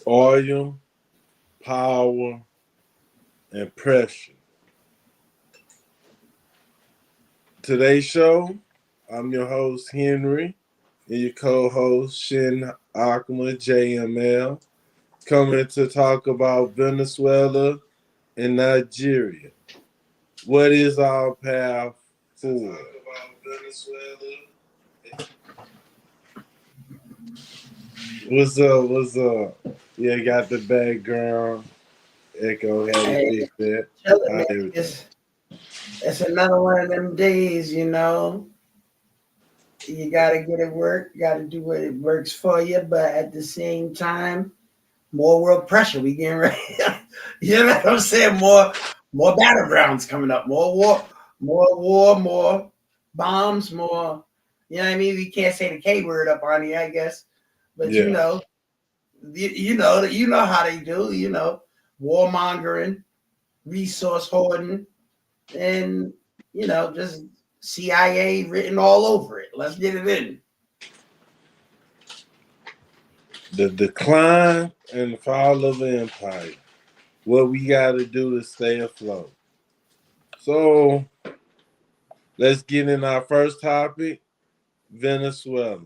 oil, power, and pressure. Today's show, I'm your host, Henry, and your co-host, Shin Akma JML, coming to talk about Venezuela and Nigeria. What is our path forward? What's up? What's up? Yeah, got the background echo. Had to fix that. It's another one of them days, you know. You gotta get it work. You gotta do what it works for you, but at the same time, more world pressure. We getting ready. You know what I'm saying? More battlegrounds coming up. More bombs. More. You know what I mean? We can't say the K word up on here, I guess, but Yeah. you know how they do. You know, warmongering, resource hoarding, and just CIA written all over it. Let's get it in. The decline and the fall of the empire. What we got to do to stay afloat. So let's get in our first topic, Venezuela.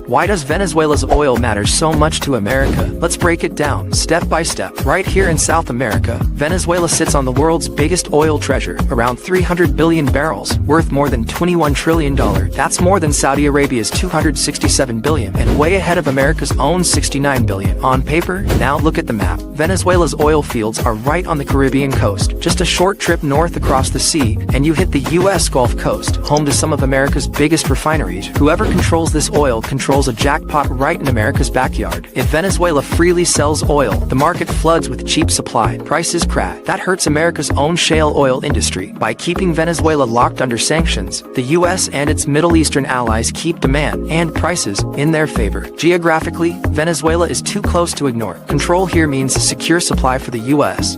Why does Venezuela's oil matter so much to America? Let's break it down, step by step. Right here in South America, Venezuela sits on the world's biggest oil treasure, around 300 billion barrels, worth more than $21 trillion. That's more than Saudi Arabia's 267 billion, and way ahead of America's own 69 billion. On paper, now look at the map. Venezuela's oil fields are right on the Caribbean coast, just a short trip north across the sea, and you hit the U.S. Gulf Coast, home to some of America's biggest refineries. Whoever controls this oil controls a jackpot right in America's backyard. If Venezuela freely sells oil, the market floods with cheap supply. Prices crash. That hurts America's own shale oil industry. By keeping Venezuela locked under sanctions, the U.S. and its Middle Eastern allies keep demand and prices in their favor. Geographically, Venezuela is too close to ignore. Control here means secure supply for the U.S.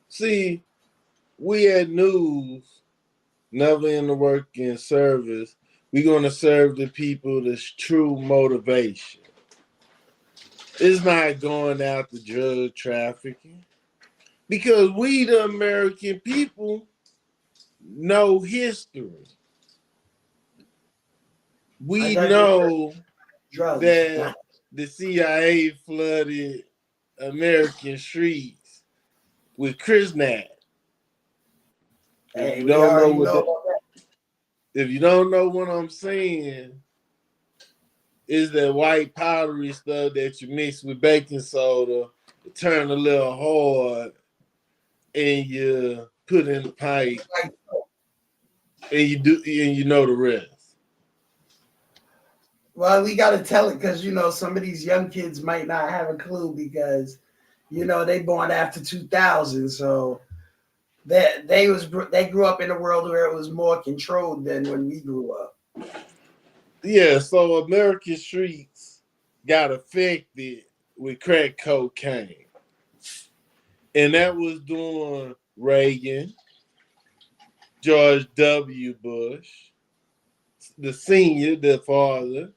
See, we at News, never in the working service, we're going to serve the people this true motivation. It's not going after drug trafficking. Because we, the American people, know history. We know that the CIA flooded American streets with Krisnat. If you don't know what I'm saying, is that white powdery stuff that you mix with baking soda, turn a little hard, and you put in the pipe, and you know the rest. Well, we got to tell it because some of these young kids might not have a clue because they born after 2000, so they grew up in a world where it was more controlled than when we grew up. Yeah, so American streets got affected with crack cocaine. And that was during Reagan, George W. Bush, the senior, the father.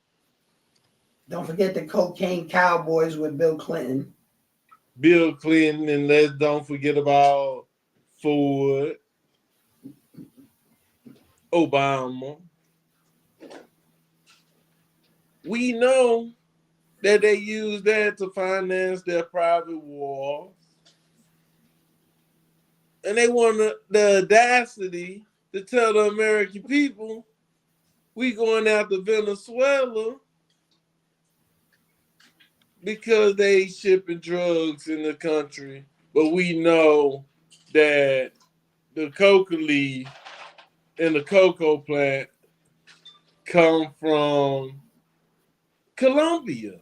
Don't forget the cocaine cowboys with Bill Clinton. And let's don't forget about Ford, Obama. We know that they use that to finance their private wars. And they want the audacity to tell the American people, we going after Venezuela because they shipping drugs in the country. But we know that the coca leaf and the cocoa plant come from Colombia,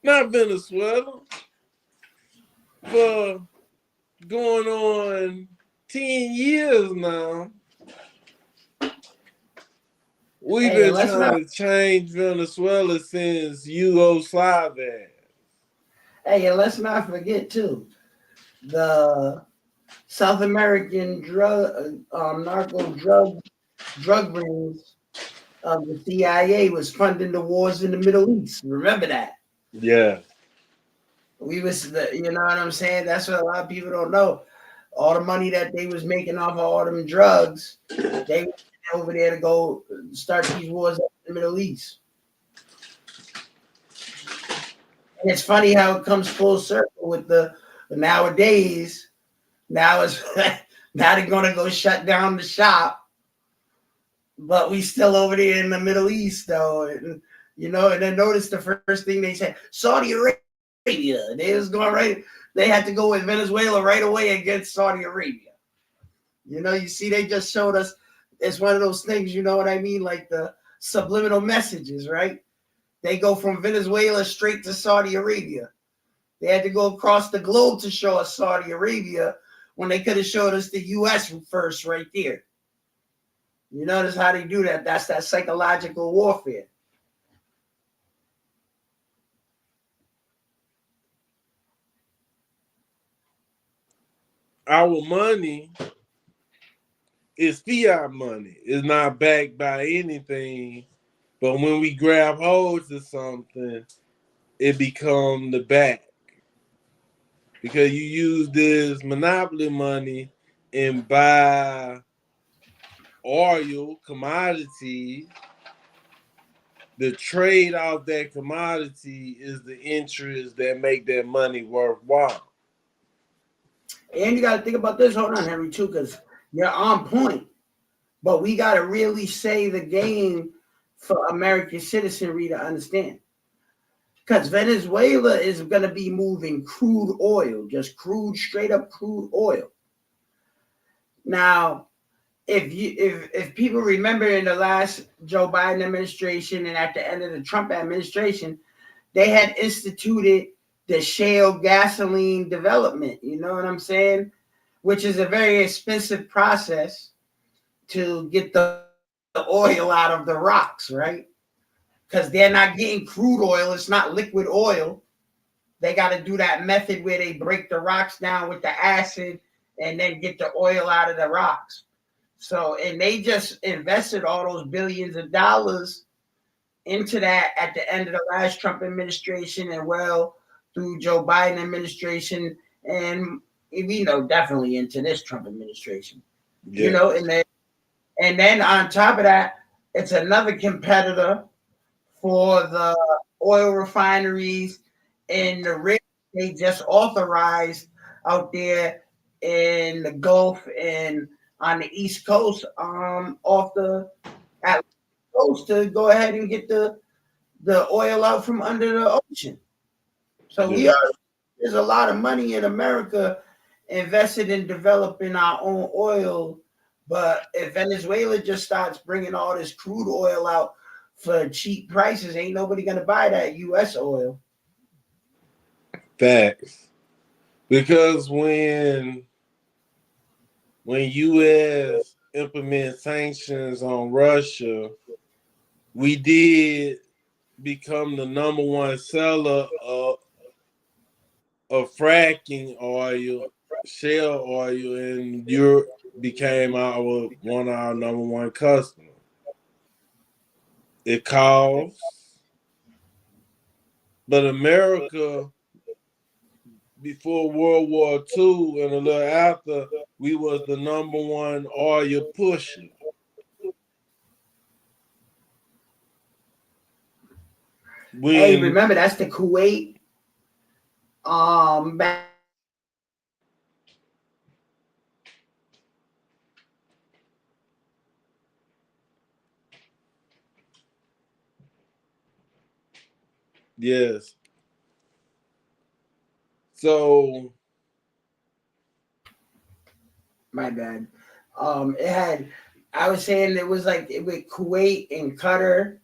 not Venezuela. For going on 10 years now, we've been trying to change Venezuela since Yugoslavia. Hey, and let's not forget too, the South American drug rings of the CIA was funding the wars in the Middle East. Remember that? Yeah. We was, you know what I'm saying? That's what a lot of people don't know. All the money that they was making off of all them drugs, they went over there to go start these wars in the Middle East. And it's funny how it comes full circle with the nowadays. Now it's now they're gonna go shut down the shop, but we still over there in the Middle East though. And, you know, and then notice the first thing they said, Saudi Arabia. They was going right. They had to go with Venezuela right away against Saudi Arabia. You know, you see, they just showed us. It's one of those things. You know what I mean? Like the subliminal messages, right? They go from Venezuela straight to Saudi Arabia. They had to go across the globe to show us Saudi Arabia when they could have showed us the U.S. first right there. You notice how they do that? That's that psychological warfare. Our money is fiat money. It's not backed by anything. But when we grab hold of something, it becomes the back. Because you use this monopoly money and buy oil, commodity. The trade off that commodity is the interest that make that money worthwhile. And you got to think about this. Hold on, Henry, too, because you're on point. But we got to really say the game for American citizenry to understand. Because Venezuela is going to be moving crude oil, just crude, straight up crude oil. Now, if people remember in the last Joe Biden administration and at the end of the Trump administration, they had instituted the shale gasoline development. You know what I'm saying? Which is a very expensive process to get the oil out of the rocks, right? Because they're not getting crude oil. It's not liquid oil. They got to do that method where they break the rocks down with the acid and then get the oil out of the rocks. So, and they just invested all those billions of dollars into that at the end of the last Trump administration and well through Joe Biden administration and we know definitely into this Trump administration. Yeah. You know, and then on top of that, it's another competitor for the oil refineries in the rigs they just authorized out there in the Gulf and on the East Coast, off the Atlantic coast to go ahead and get the oil out from under the ocean. So Yeah. there's a lot of money in America invested in developing our own oil. But if Venezuela just starts bringing all this crude oil out for cheap prices, ain't nobody gonna buy that U.S. oil. Facts. Because when U.S. implement sanctions on Russia, we did become the number one seller of fracking oil, shale oil, and Europe became one of our number one customers. It costs, but America before World War II and a little after, we was the number one oil pusher. Hey, remember that's the Kuwait back. Yes. So My bad. It had. I was saying it was like with Kuwait and Qatar.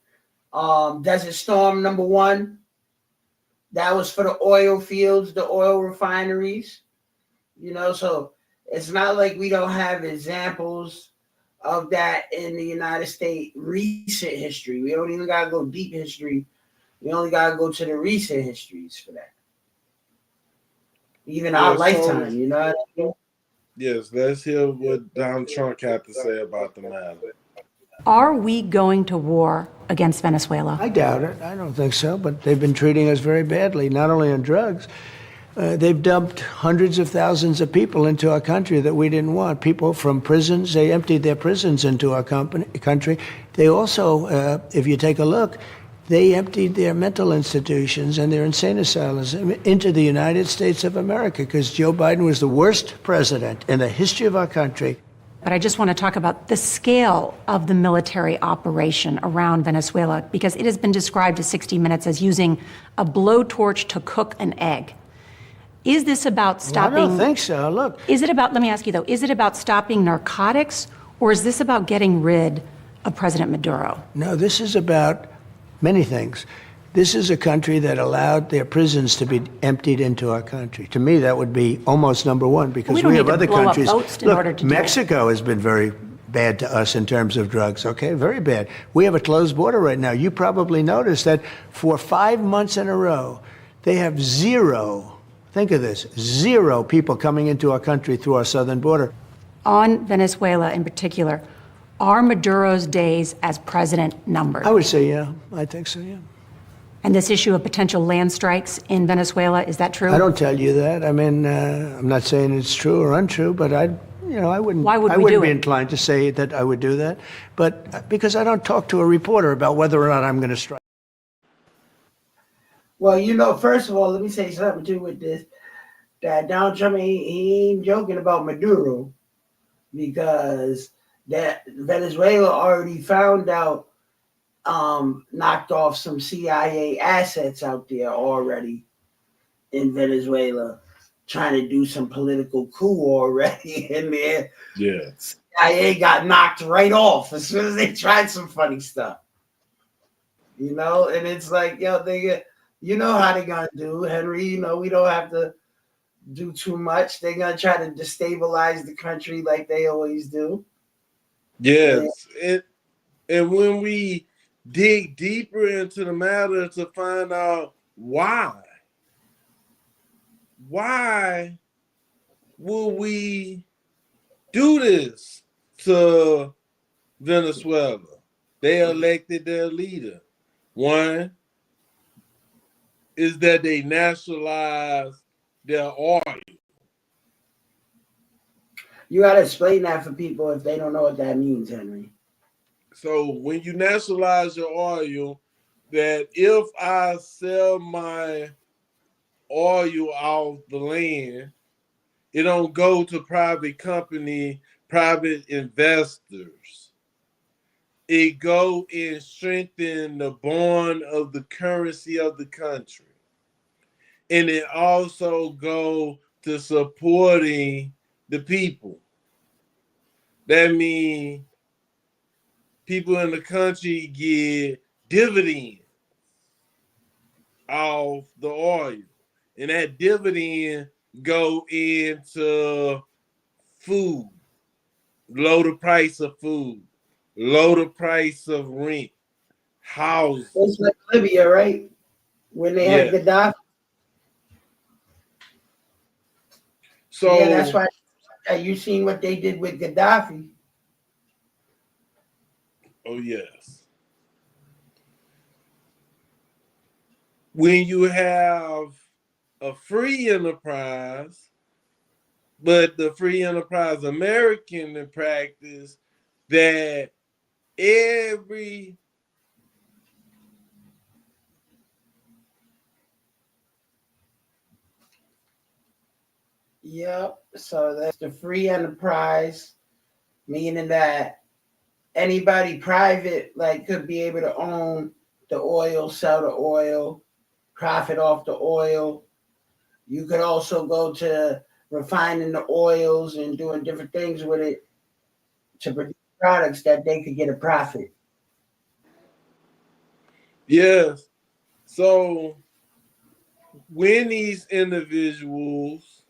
Desert Storm #1. That was for the oil fields, the oil refineries. You know, so it's not like we don't have examples of that in the United States recent history. We don't even gotta go deep history. We only gotta go to the recent histories for that. Even our lifetime, you know what I mean? yes, let's hear what Donald Trump had to say about the matter. Are we going to war against Venezuela? I doubt it. I don't think so. But they've been treating us very badly, not only on drugs. They've dumped hundreds of thousands of people into our country that we didn't want. People from prisons, they emptied their prisons into our country. They also, if you take a look, they emptied their mental institutions and their insane asylums into the United States of America because Joe Biden was the worst president in the history of our country. But I just want to talk about the scale of the military operation around Venezuela, because it has been described to 60 Minutes as using a blowtorch to cook an egg. Is this about stopping? Well, I don't think so. Look. Is it about, let me ask you though, is it about stopping narcotics, or is this about getting rid of President Maduro? No, this is about many things. This is a country that allowed their prisons to be emptied into our country. To me, that would be almost number one, because we have other countries. Look, Mexico has been very bad to us in terms of drugs, okay? Very bad. We have a closed border right now. You probably noticed that for 5 months in a row, they have zero, think of this, zero people coming into our country through our southern border. On Venezuela in particular, are Maduro's days as president numbered? I would say, yeah. I think so, yeah. And this issue of potential land strikes in Venezuela, is that true? I don't tell you that. I mean, I'm not saying it's true or untrue, but I wouldn't. Why would I we wouldn't do be it? inclined to say that I would do that, but because I don't talk to a reporter about whether or not I'm going to strike. Well, first of all, let me say something too with this. That Donald Trump, he ain't joking about Maduro, because that Venezuela already found out, knocked off some CIA assets out there already in Venezuela, trying to do some political coup already in there. Yeah. CIA got knocked right off as soon as they tried some funny stuff. And it's like, you know how they're going to do, Henry. We don't have to do too much. They're going to try to destabilize the country like they always do. Yes. And when we dig deeper into the matter to find out why will we do this to Venezuela? They elected their leader. One is that they nationalized their oil. You got to explain that for people if they don't know what that means, Henry. So when you nationalize your oil, that if I sell my oil off the land, it don't go to private company, private investors. It go and strengthen the bond of the currency of the country. And it also go to supporting the people. That means people in the country get dividends off the oil. And that dividend go into food, lower the price of food, lower the price of rent, housing. It's like Libya, right? When they had Gaddafi. So yeah, that's why you seen what they did with Gaddafi. Oh, yes. When you have a free enterprise, but the free enterprise American in practice, that every Yep. So that's the free enterprise, meaning that anybody private could be able to own the oil, sell the oil, profit off the oil. You could also go to refining the oils and doing different things with it to produce products that they could get a profit. Yes. So when these individuals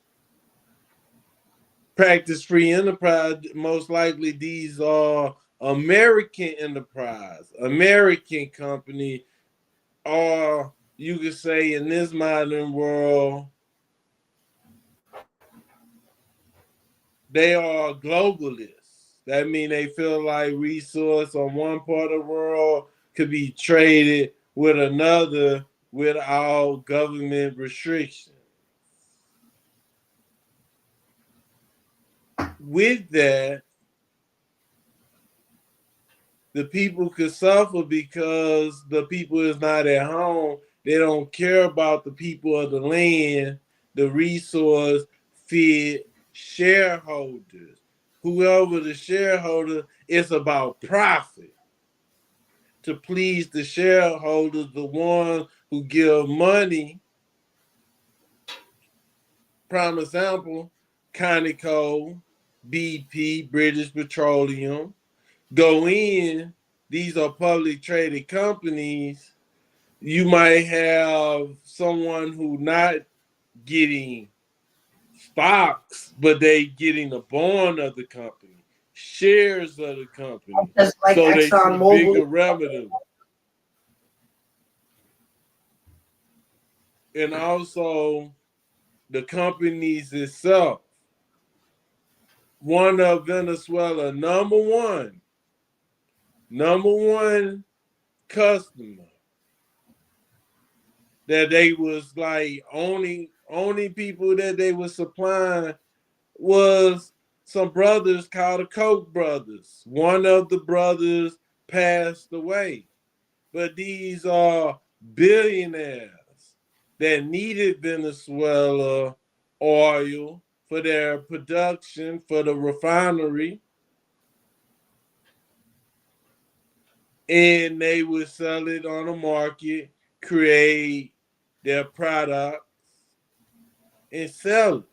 practice free enterprise, most likely these are American enterprise, American company, or you could say in this modern world, they are globalists. That means they feel like resource on one part of the world could be traded with another without government restriction. With that, the people could suffer because the people is not at home. They don't care about the people of the land, the resource fit shareholders. Whoever the shareholder, it's about profit. To please the shareholders, the ones who give money. Prime example, Conoco, BP, British Petroleum, go in. These are public traded companies. You might have someone who not getting stocks, but they getting a bond of the company, shares of the company. Just like so they see ExxonMobil. bigger revenue. And also the companies itself. One of Venezuela, number one customer that they was like only people that they was supplying was some brothers called the Koch brothers. One of the brothers passed away. But these are billionaires that needed Venezuela oil for their production, for the refinery. And they would sell it on the market, create their products, and sell it.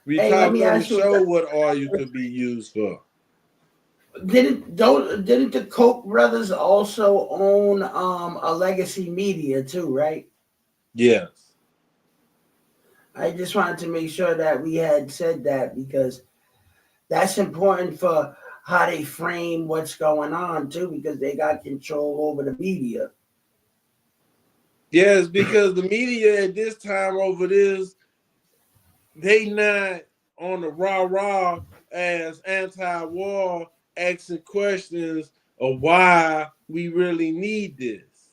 We talked on the show what oil could be used for. Didn't the Koch brothers also own a legacy media too, right? Yes. I just wanted to make sure that we had said that because that's important for how they frame what's going on too, because they got control over the media. Yes, because the media at this time over this, they not on the rah-rah as anti-war asking questions of why we really need this.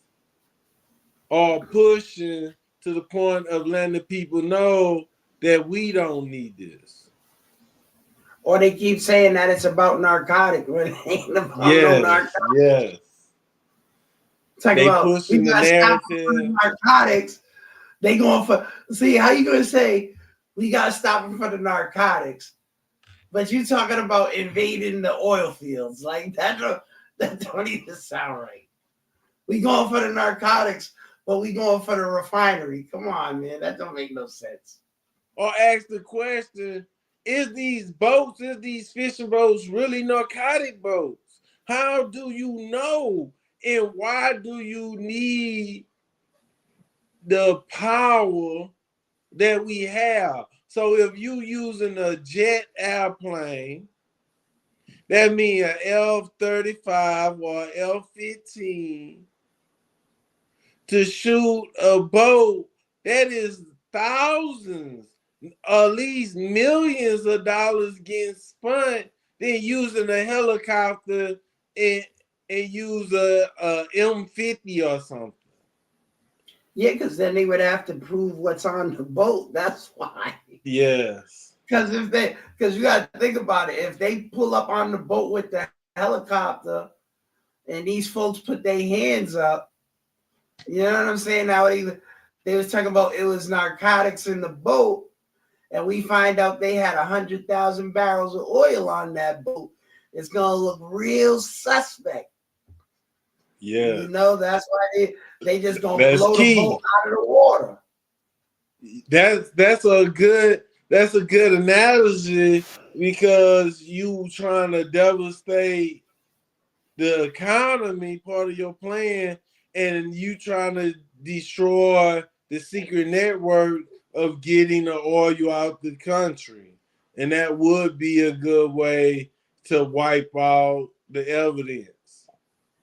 Or pushing to the point of letting the people know that we don't need this. Or they keep saying that it's about narcotic when it ain't about no narcotics. Yes. Talk they about pushing we the narrative. Narcotics. They going for how you gonna say we gotta stop them for the narcotics, but you talking about invading the oil fields like that don't even sound right. We going for the narcotics, but we going for the refinery. Come on, man, that don't make no sense. Or ask the question: is these fishing boats really narcotic boats? How do you know? And why do you need the power that we have? So if you using a jet airplane, that means an F-35 or F-15 to shoot a boat, that is thousands, at least millions of dollars getting spent, then using a helicopter and use a M50 or something. Yeah, because then they would have to prove what's on the boat. That's why. Yes. Because you got to think about it. If they pull up on the boat with the helicopter, and these folks put their hands up, you know what I'm saying? Now they was talking about it was narcotics in the boat, and we find out they had 100,000 barrels of oil on that boat. It's gonna look real suspect. Yeah. You know, that's why they just gonna blow the boat out of the water. That's a good analogy, because you trying to devastate the economy, part of your plan, and you trying to destroy the secret network of getting the oil out the country. And that would be a good way to wipe out the evidence.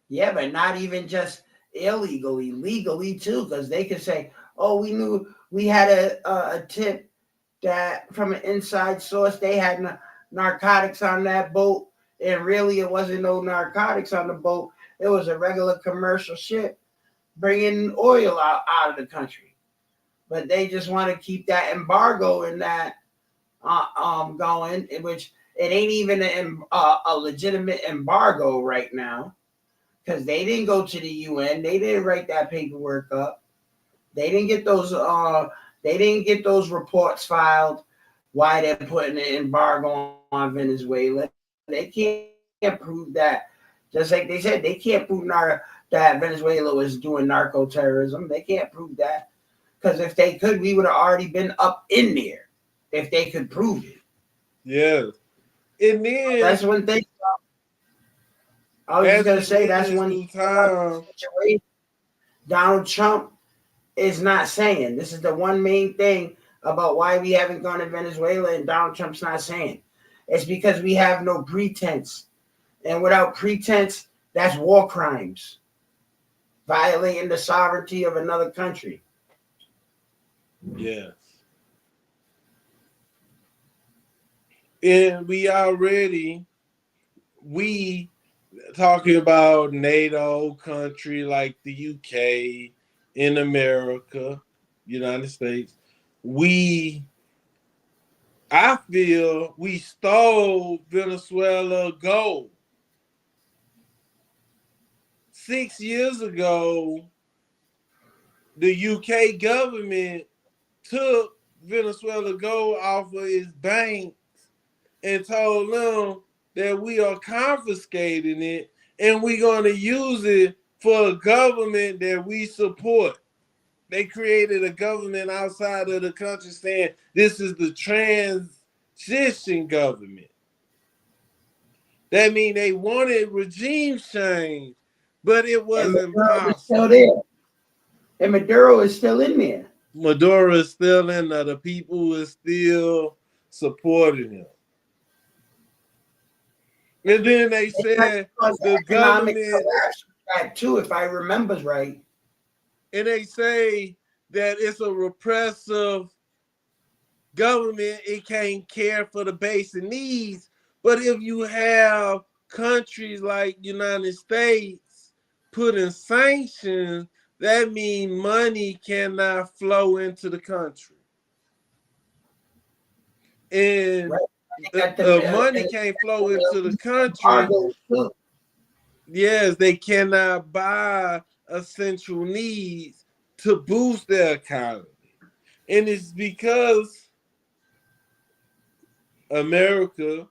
Yeah, but not even just legally too, because they could say, oh, we knew we had a tip that from an inside source they had narcotics on that boat, and really it wasn't no narcotics on the boat. It was a regular commercial ship bringing oil out of the country. But they just want to keep that embargo and that going, in which it ain't even a legitimate embargo right now, because they didn't go to the UN. They didn't write that paperwork up. They didn't get those. They didn't get those reports filed. Why they're putting an embargo on Venezuela? They can't prove that. Just like they said, they can't prove that Venezuela was doing narco terrorism. They can't prove that, because if they could, we would have already been up in there. If they could prove it. Yeah. And then that's one thing. I was just gonna say that's one situation Donald Trump is not saying. This is the one main thing about why we haven't gone to Venezuela, and Donald Trump's not saying. It's because we have no pretense. And without pretense, that's war crimes. Violating the sovereignty of another country. Yes. And we talking about NATO country like the UK, in America, United States, I feel we stole Venezuela gold. 6 years ago, the UK government took Venezuela gold off of its banks and told them that we are confiscating it and we're going to use it for a government that we support. They created a government outside of the country saying this is the transition government. That means they wanted regime change, but it wasn't possible. Still there. And Maduro is still in there. Maduro is still in there. The people is still supporting him. And then they said the government that too, if I remember right. And they say that it's a repressive government. It can't care for the basic needs. But if you have countries like United States putting sanctions, that means money cannot flow into the country. And money can't flow into the country. Yes, they cannot buy essential needs to boost their economy. And it's because America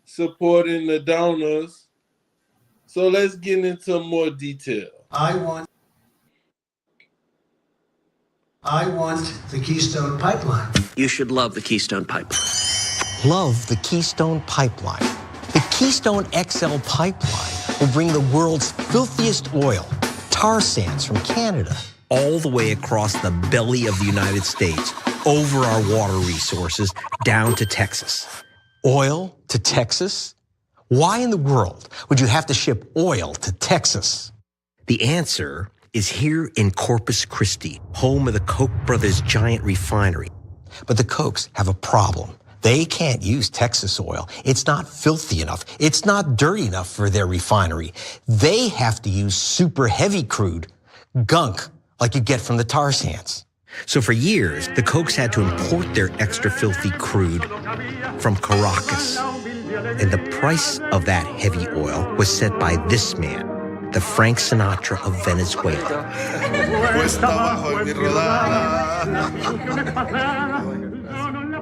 supporting the donors. So let's get into more detail. I want the Keystone Pipeline. You should love the Keystone Pipeline. Love the Keystone Pipeline. The Keystone XL pipeline will bring the world's filthiest oil, tar sands from Canada, all the way across the belly of the United States, over our water resources, down to Texas. Oil to Texas? Why in the world would you have to ship oil to Texas? The answer is here in Corpus Christi, home of the Koch brothers' giant refinery. But the Kochs have a problem. They can't use Texas oil. It's not filthy enough. It's not dirty enough for their refinery. They have to use super heavy crude, gunk, like you get from the tar sands. So for years, the Kochs had to import their extra filthy crude from Caracas. And the price of that heavy oil was set by this man, the Frank Sinatra of Venezuela.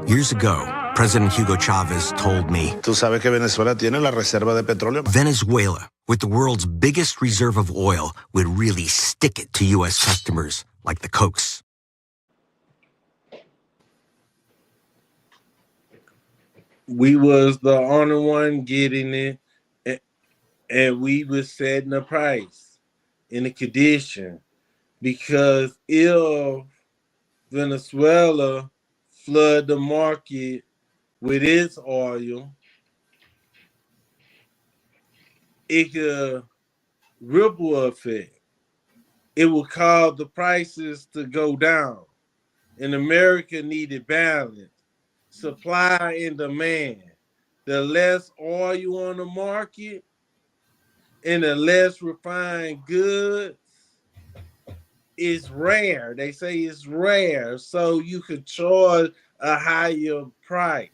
Years ago, President Hugo Chavez told me, Tú sabes que Venezuela tiene la reserva de petróleo. Venezuela, with the world's biggest reserve of oil, would really stick it to U.S. customers like the Kochs. We was the only one getting it, and we was setting the price in the condition, because if Venezuela flood the market with its oil, it could ripple effect. It will cause the prices to go down. And America needed balance, supply and demand. the less oil on the market and the less refined goods is rare. They say it's rare, so you could charge a higher price.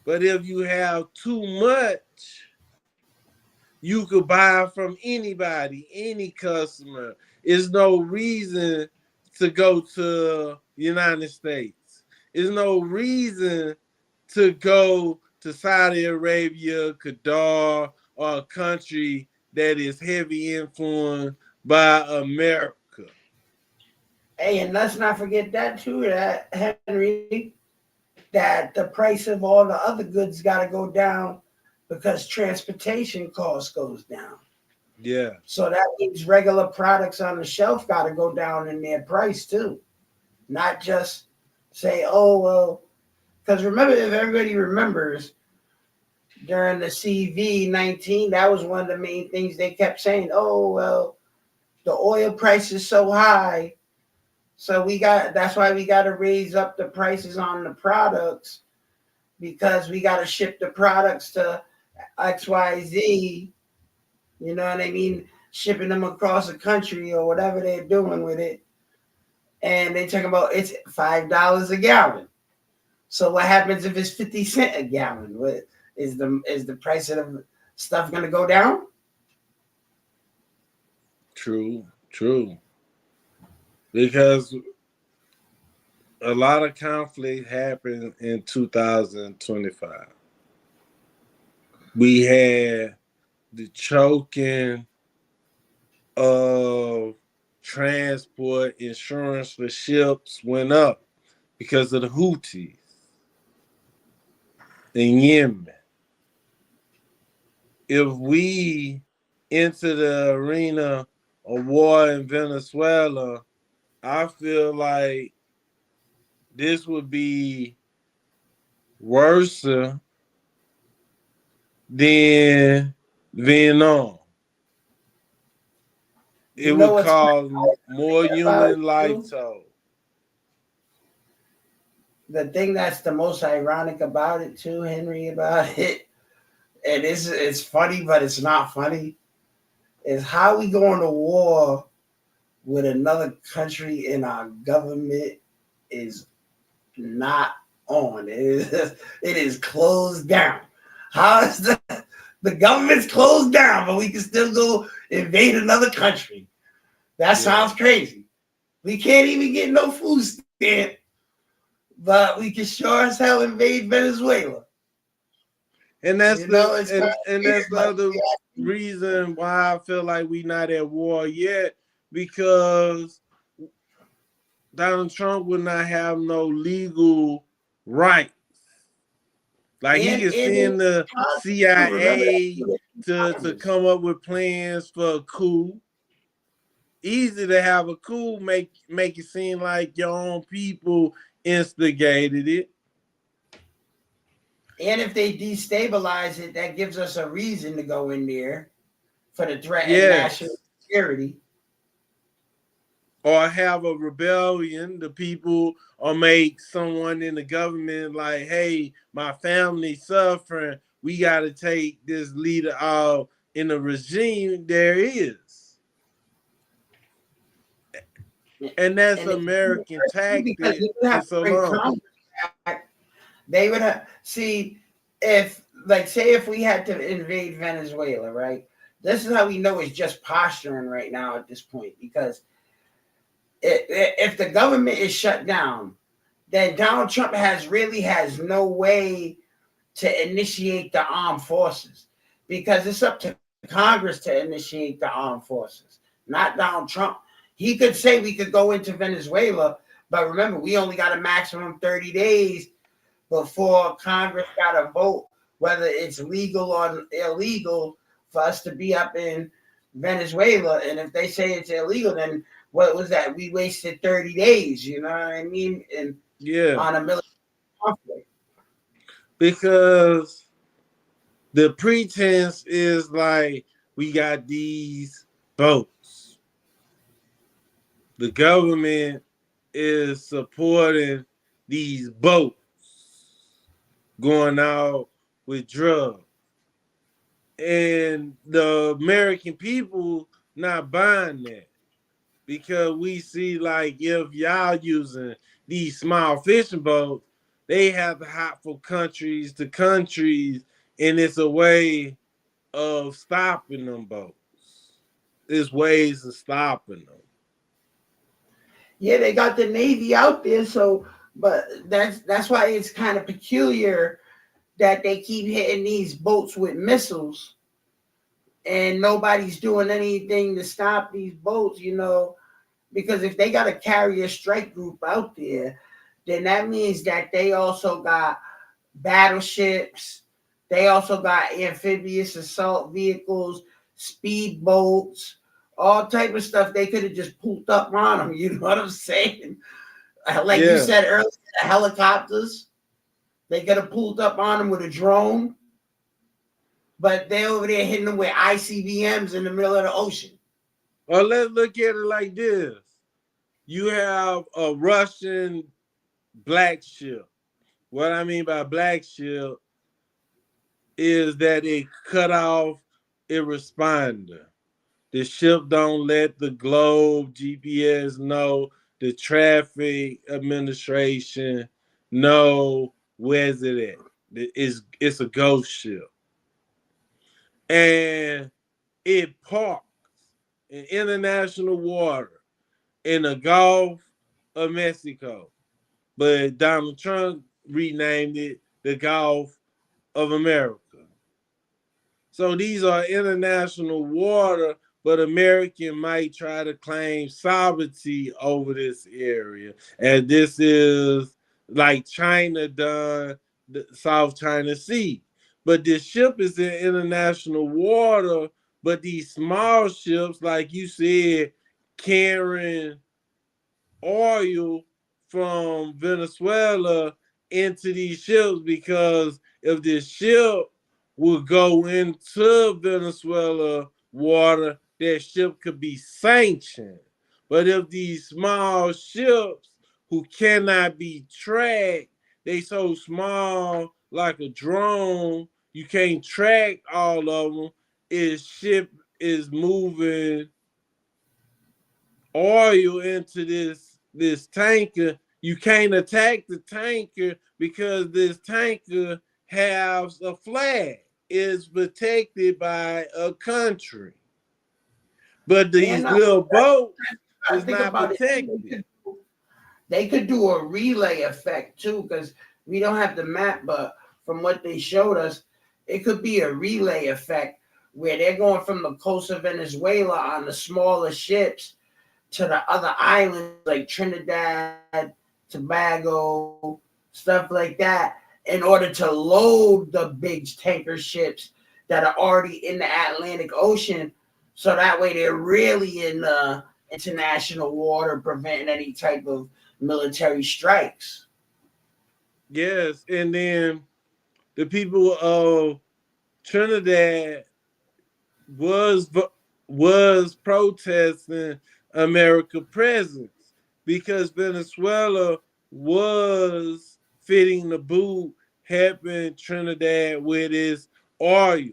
But if you have too much, you could buy from anybody, any customer. There's no reason to go to United States. There's no reason to go to Saudi Arabia, Qatar, or a country that is heavy influenced by America. Hey, and let's not forget that too, that Henry, that the price of all the other goods got to go down because transportation cost goes down. Yeah. So that means regular products on the shelf got to go down in their price too. Not just say, oh, well, because remember, if everybody remembers, during the CV-19, that was one of the main things they kept saying, oh, well, the oil price is so high. So that's why we got to raise up the prices on the products, because we got to ship the products to XYZ, you know what I mean? Shipping them across the country or whatever they're doing with it. And they talk about it's $5 a gallon. So what happens if it's 50 cents a gallon? What is the price of the stuff going to go down? True. Because a lot of conflict happened in 2025. We had the choking of transport, insurance for ships went up because of the Houthis in Yemen. If we enter the arena of war in Venezuela, I feel like this would be worse than Vietnam. It would cause more human life toll. The thing that's the most ironic about it too, Henry, about it, and it's funny, but it's not funny, is how we go into war with another country and our government is not on. It is closed down. How is the government's closed down, but we can still go invade another country? That sounds crazy. We can't even get no food stamp, but we can sure as hell invade Venezuela. And that's the other reason why I feel like we're not at war yet, because Donald Trump would not have no legal rights. Like he can send the CIA to come up with plans for a coup. Easy to have a coup, make it seem like your own people instigated it. And if they destabilize it, that gives us a reason to go in there for the threat of national security. Or have a rebellion, the people, or make someone in the government like, hey, my family's suffering. We got to take this leader out. In the regime there is. And that's American tactic. They would have, see, if we had to invade Venezuela, right? This is how we know it's just posturing right now at this point, because if the government is shut down, then Donald Trump has no way to initiate the armed forces, because it's up to Congress to initiate the armed forces, not Donald Trump. He could say we could go into Venezuela, but remember, we only got a maximum 30 days before Congress got to vote whether it's legal or illegal for us to be up in Venezuela. And if they say it's illegal, then what was that? We wasted 30 days, you know what I mean? And on a military conflict. Because the pretense is like, we got these boats. The government is supporting these boats going out with drugs. And the American people not buying that because we see like if y'all using these small fishing boats, they have to hop from countries to countries, and it's a way of stopping them boats. There's ways of stopping them. Yeah, they got the Navy out there, so but that's why it's kind of peculiar that they keep hitting these boats with missiles and nobody's doing anything to stop these boats, because if they got a carrier strike group out there, then that means that they also got battleships, they also got amphibious assault vehicles, speedboats, all type of stuff. They could have just pulled up on them. You know what I'm saying? Like you said earlier, the helicopters, they could have pulled up on them with a drone, but they over there hitting them with ICBMs in the middle of the ocean. Well, let's look at it like this. You have a Russian black ship. What I mean by black ship is that it cut off a responder. The ship don't let the globe GPS know, the traffic administration know where's it at. It's a ghost ship. And it parks in international water in the Gulf of Mexico. But Donald Trump renamed it the Gulf of America. So these are international water, but American might try to claim sovereignty over this area. And this is like China done the South China Sea. But this ship is in international water, but these small ships, like you said, carrying oil from Venezuela into these ships, because if this ship would go into Venezuela water, that ship could be sanctioned. But if these small ships who cannot be tracked, they so small like a drone, you can't track all of them. Its ship is moving oil into this tanker. You can't attack the tanker because this tanker has a flag. It's protected by a country. But these little boats is not protected. They could do a relay effect too, because we don't have the map, but from what they showed us, it could be a relay effect where they're going from the coast of Venezuela on the smaller ships to the other islands like Trinidad, Tobago, stuff like that, in order to load the big tanker ships that are already in the Atlantic Ocean. So that way they're really in the international water, preventing any type of military strikes. Yes, and then the people of Trinidad was protesting America's presence because Venezuela was fitting the boot, helping Trinidad with its oil.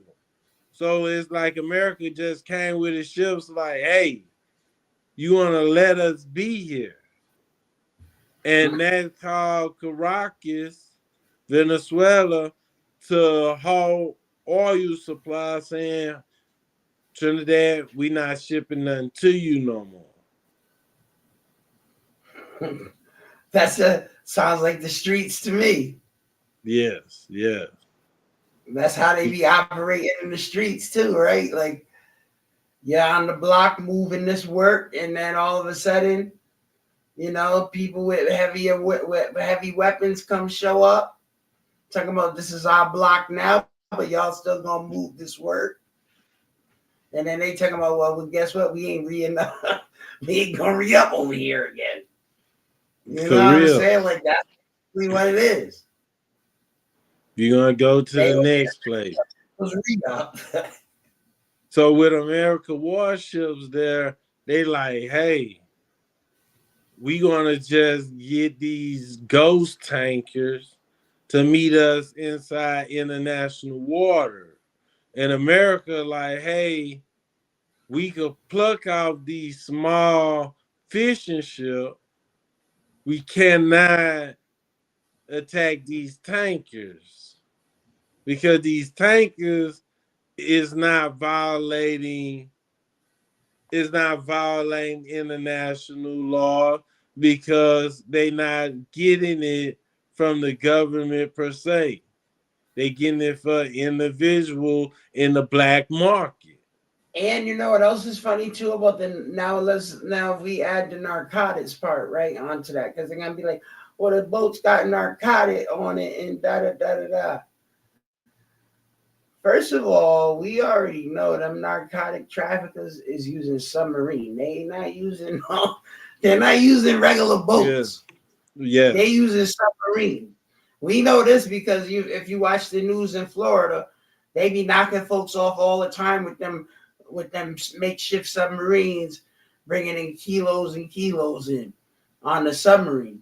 So it's like America just came with its ships like, hey, you want to let us be here. And that's called Caracas, Venezuela, to haul oil supply, saying, Trinidad, we not shipping nothing to you no more. Sounds like the streets to me. Yes, yes. That's how they be operating in the streets too, right? Like you're on the block moving this work, and then all of a sudden, people with heavy weapons come show up, talking about this is our block now, but y'all still gonna move this work. And then they talking about, well, guess what? We ain't we ain't gonna re-up over here again. You know what I'm saying? Like that's what it is. You're gonna go to the next place. So with America warships there, they like, hey, we gonna just get these ghost tankers to meet us inside international water. And America, like, hey, we could pluck out these small fishing ships. We cannot attack these tankers because these tankers is not violating international law because they not getting it from the government per se. They getting it for individual in the black market. And you know what else is funny too about now we add the narcotics part right onto that, because they're gonna be like, well, the boat's got narcotic on it and da da da da da. First of all, we already know them narcotic traffickers is using submarine. They're not using regular boats. Yeah. They using submarine. We know this because if you watch the news in Florida, they be knocking folks off all the time with them makeshift submarines, bringing in kilos and kilos in on the submarine.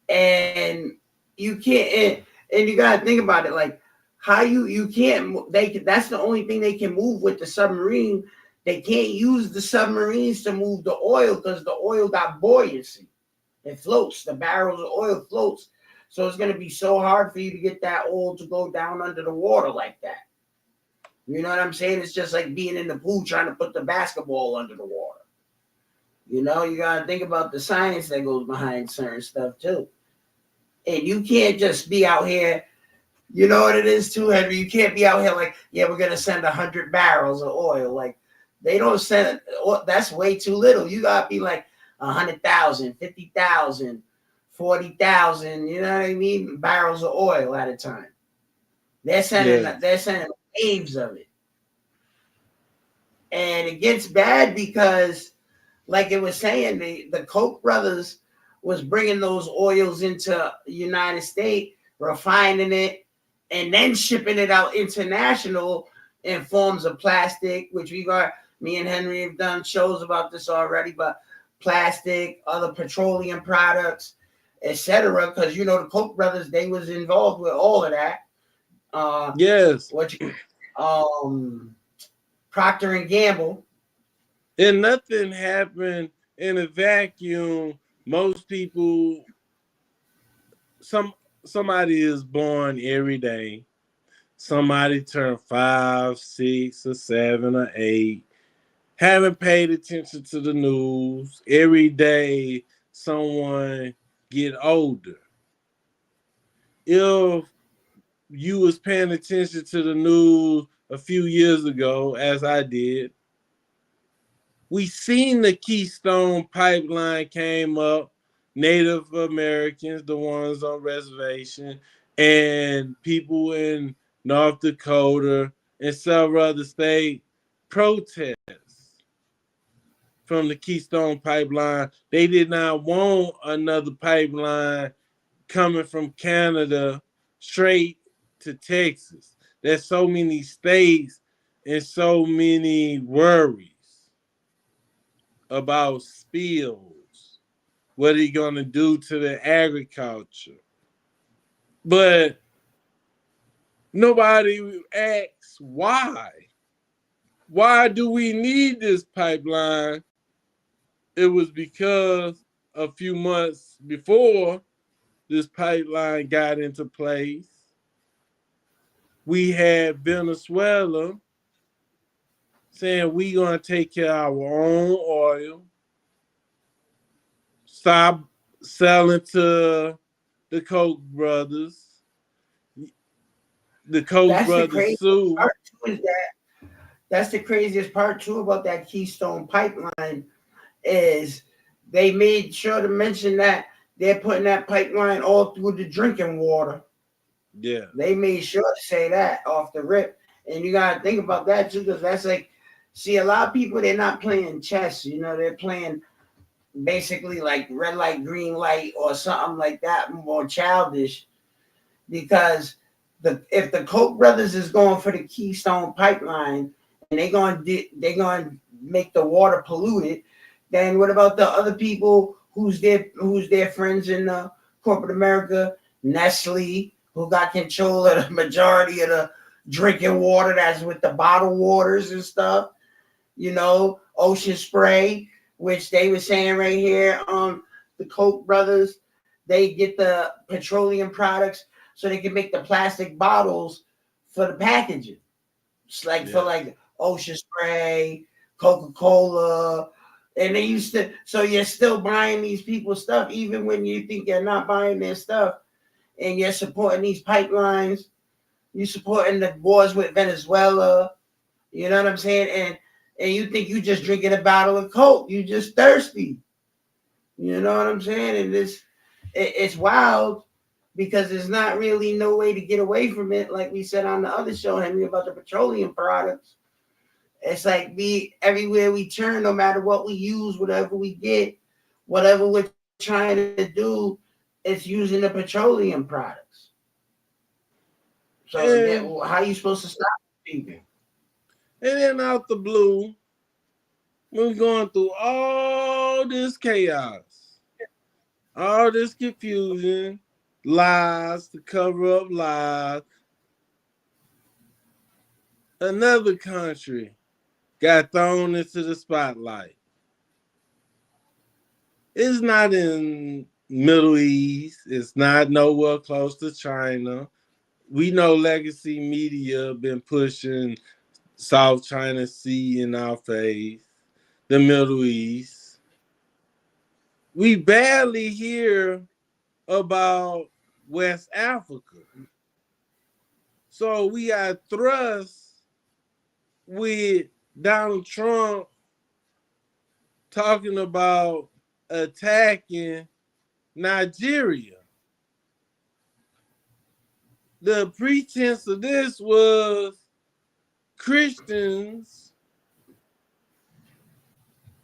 And you can't, and you got to think about it, like how you can't, that's the only thing they can move with the submarine. They can't use the submarines to move the oil because the oil got buoyancy. It floats, the barrels of oil floats. So it's going to be so hard for you to get that oil to go down under the water like that. You know what I'm saying? It's just like being in the pool trying to put the basketball under the water. You know, you got to think about the science that goes behind certain stuff too. And you can't just be out here, you know what it is too, Henry? You can't be out here like, yeah, we're going to send 100 barrels of oil. Like, they don't send, that's way too little. You got to be like 100,000, 50,000, 40,000, you know what I mean? Barrels of oil at a time. They're sending waves of it. And it gets bad because, like it was saying, the Koch brothers was bringing those oils into the United States, refining it, and then shipping it out international in forms of plastic, which me and Henry have done shows about this already, but plastic, other petroleum products, etc. Because, you know, the Koch brothers, they was involved with all of that. Yes. Procter and Gamble. And nothing happened in a vacuum. Most people, somebody is born every day. Somebody turned 5, 6, or 7, or 8. Haven't paid attention to the news. Every day, someone get older. If you was paying attention to the news a few years ago, as I did, we seen the Keystone Pipeline came up, Native Americans, the ones on reservation, and people in North Dakota and several other states protests from the Keystone Pipeline. They did not want another pipeline coming from Canada straight to Texas. There's so many states and so many worries about spills. What are you going to do to the agriculture? But nobody asks why. Why do we need this pipeline? It was because a few months before this pipeline got into place, we had Venezuela saying we're going to take care of our own oil, stop selling to the Koch brothers. The Koch brothers sued. That's the craziest part too about that Keystone Pipeline is they made sure to mention that they're putting that pipeline all through the drinking water. Yeah. They made sure to say that off the rip. And you got to think about that too, because that's like, see, a lot of people, they're not playing chess. You know, they're playing basically like red light, green light, or something like that, more childish. Because if the Koch brothers is going for the Keystone Pipeline and they're going to make the water polluted, then what about the other people who's their friends in corporate America, Nestle, who got control of the majority of the drinking water that's with the bottled waters and stuff. You know, Ocean Spray, which they were saying right here, the Koch brothers, they get the petroleum products so they can make the plastic bottles for the packaging. It's like for like Ocean Spray, Coca-Cola, and they used to. So you're still buying these people's stuff, even when you think you're not buying their stuff, and you're supporting these pipelines. You're supporting the wars with Venezuela. You know what I'm saying? And you think you just drinking a bottle of Coke. You just thirsty. You know what I'm saying? And it's wild because there's not really no way to get away from it. Like we said on the other show, Henry, about the petroleum products. It's like everywhere we turn, no matter what we use, whatever we get, whatever we're trying to do, it's using the petroleum products. So how are you supposed to stop people? And then out the blue, we're going through all this chaos, all this confusion, lies to cover up lies. Another country got thrown into the spotlight. It's not in Middle East. It's not nowhere close to China. We know legacy media been pushing South China Sea in our face, the Middle East. We barely hear about West Africa. So we got thrust with Donald Trump talking about attacking Nigeria. The pretense of this was Christians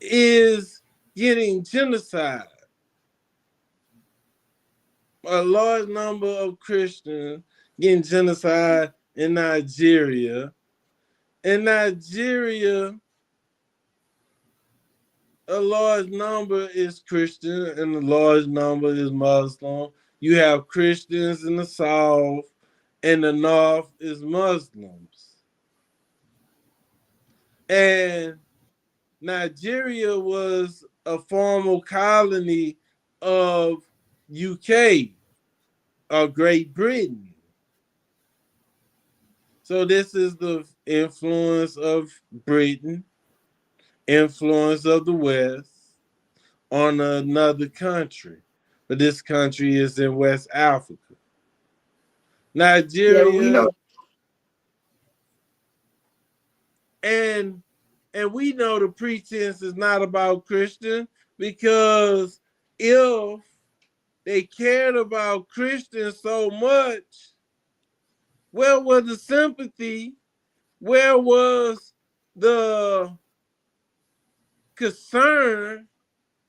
is getting genocide. A large number of Christians getting genocide in Nigeria. In Nigeria, a large number is Christian and a large number is Muslim. You have Christians in the South and the North is Muslims. And Nigeria was a former colony of UK or Great Britain. So this is the influence of Britain, influence of the West on another country. But this country is in West Africa. Nigeria. Yeah, we know. And we know the pretense is not about Christian, because if they cared about Christians so much, where was the sympathy? Where was the concern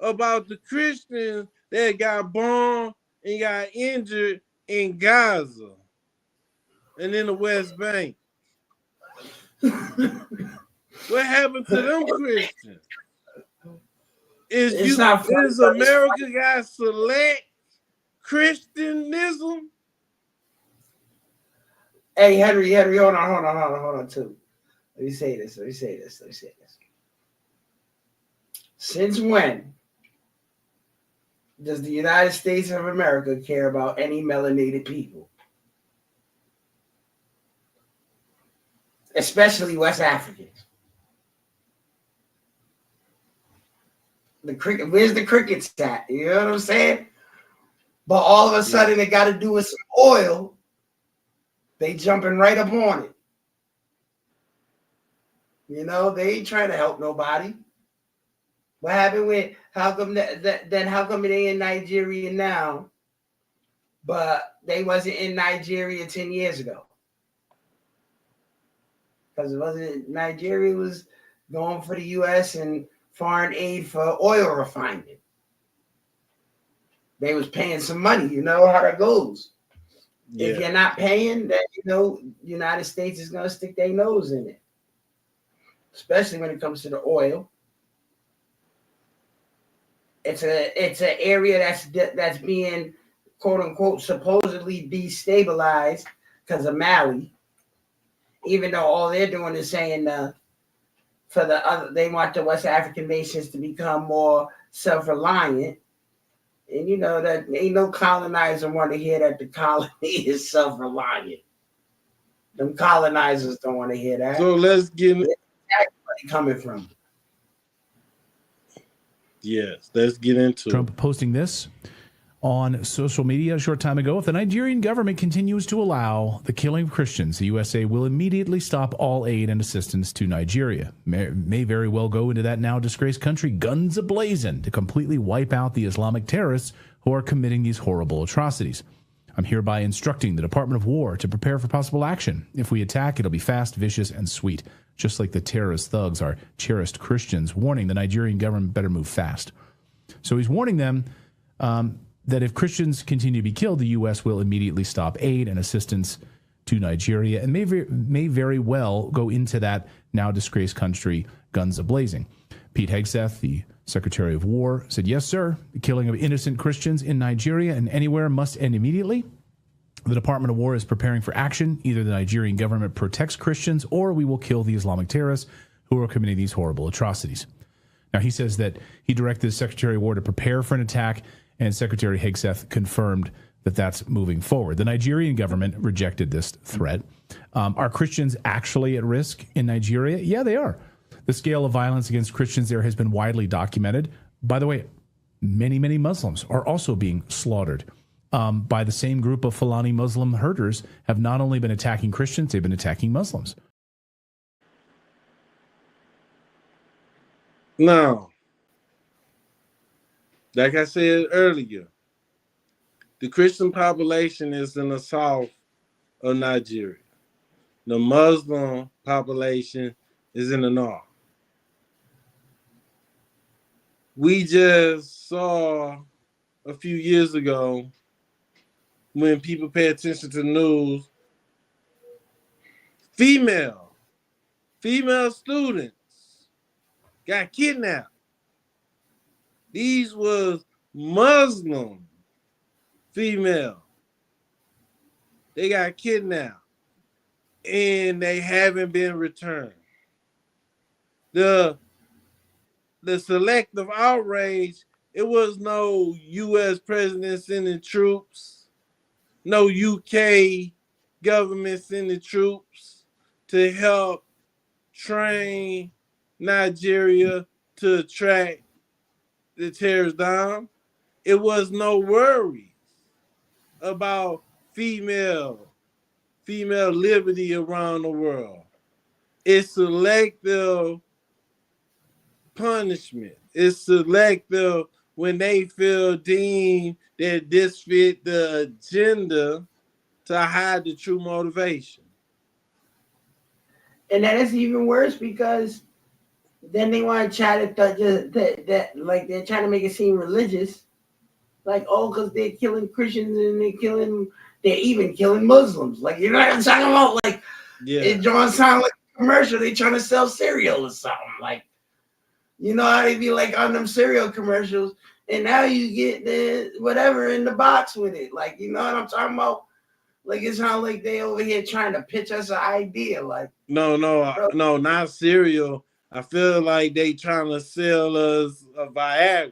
about the Christians that got bombed and got injured in Gaza and in the West Bank? What happened to them Christians? Is America got select Christianism? Hey, Henry, hold on, too. Let me say this. Since when does the United States of America care about any melanated people? Especially West Africans. Where's the crickets at? You know what I'm saying? But all of a sudden it got to do with some oil. They jumping right up on it. You know, they ain't trying to help nobody. What happened with, how come they in Nigeria now, but they wasn't in Nigeria 10 years ago? Because Nigeria was going for the U.S. and foreign aid for oil refining. They was paying some money. You know how that goes. Yeah. If you're not paying, then United States is going to stick their nose in it, especially when it comes to the oil. It's an area that's being quote unquote supposedly destabilized because of Mali, even though all they're doing is saying they want the West African nations to become more self-reliant. And you know that ain't no colonizer want to hear that the colony is self-reliant. Them colonizers don't want to hear that. So let's get where coming from. Yes, let's get into Trump posting this on social media a short time ago. If the Nigerian government continues to allow the killing of Christians, the USA will immediately stop all aid and assistance to Nigeria. May very well go into that now disgraced country guns ablazing to completely wipe out the Islamic terrorists who are committing these horrible atrocities. I'm hereby instructing the Department of War to prepare for possible action. If we attack, it'll be fast, vicious, and sweet, just like the terrorist thugs are cherished Christians, warning the Nigerian government better move fast. So he's warning them that if Christians continue to be killed, the U.S. will immediately stop aid and assistance to Nigeria and may very well go into that now disgraced country guns a-blazing. Pete Hegseth, the Secretary of War, said, yes, sir, the killing of innocent Christians in Nigeria and anywhere must end immediately. The Department of War is preparing for action. Either the Nigerian government protects Christians or we will kill the Islamic terrorists who are committing these horrible atrocities. Now, he says that he directed the Secretary of War to prepare for an attack, and Secretary Hegseth confirmed that that's moving forward. The Nigerian government rejected this threat. Are Christians actually at risk in Nigeria? Yeah, they are. The scale of violence against Christians there has been widely documented. By the way, many, many Muslims are also being slaughtered by the same group of Fulani Muslim herders have not only been attacking Christians, they've been attacking Muslims. Now, like I said earlier, the Christian population is in the south of Nigeria. The Muslim population is in the north. We just saw a few years ago when people pay attention to the news, female students got kidnapped. These was Muslim female. They got kidnapped and they haven't been returned. The selective outrage, it was no U.S. president sending troops, no UK government sending troops to help train Nigeria to attract the terrorists down. It was no worries about female liberty around the world. It's selective punishment. It's selective when they feel deemed that this fit the agenda to hide the true motivation. And that is even worse because then they want to try to like they're trying to make it seem religious, like because they're killing Christians and they're even killing Muslims. Like you know what I'm talking about? Like it don't sound like a commercial. They trying to sell cereal or something. Like you know how they be like on them cereal commercials, and now you get the whatever in the box with it. Like you know what I'm talking about? Like it sounds like they over here trying to pitch us an idea. Like no, not cereal. I feel like they trying to sell us a Viagra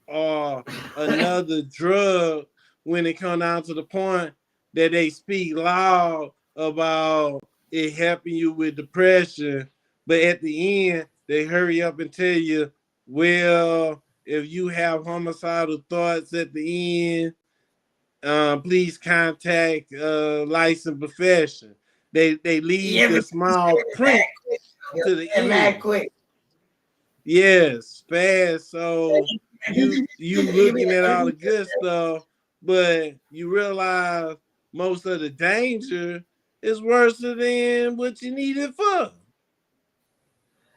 or another drug when it come down to the point that they speak loud about it helping you with depression, but at the end they hurry up and tell you, well, if you have homicidal thoughts at the end, please contact licensed profession. They leave the small print to the end. Quick. Yes, fast. So you looking at all the good stuff, but you realize most of the danger is worse than what you need it for.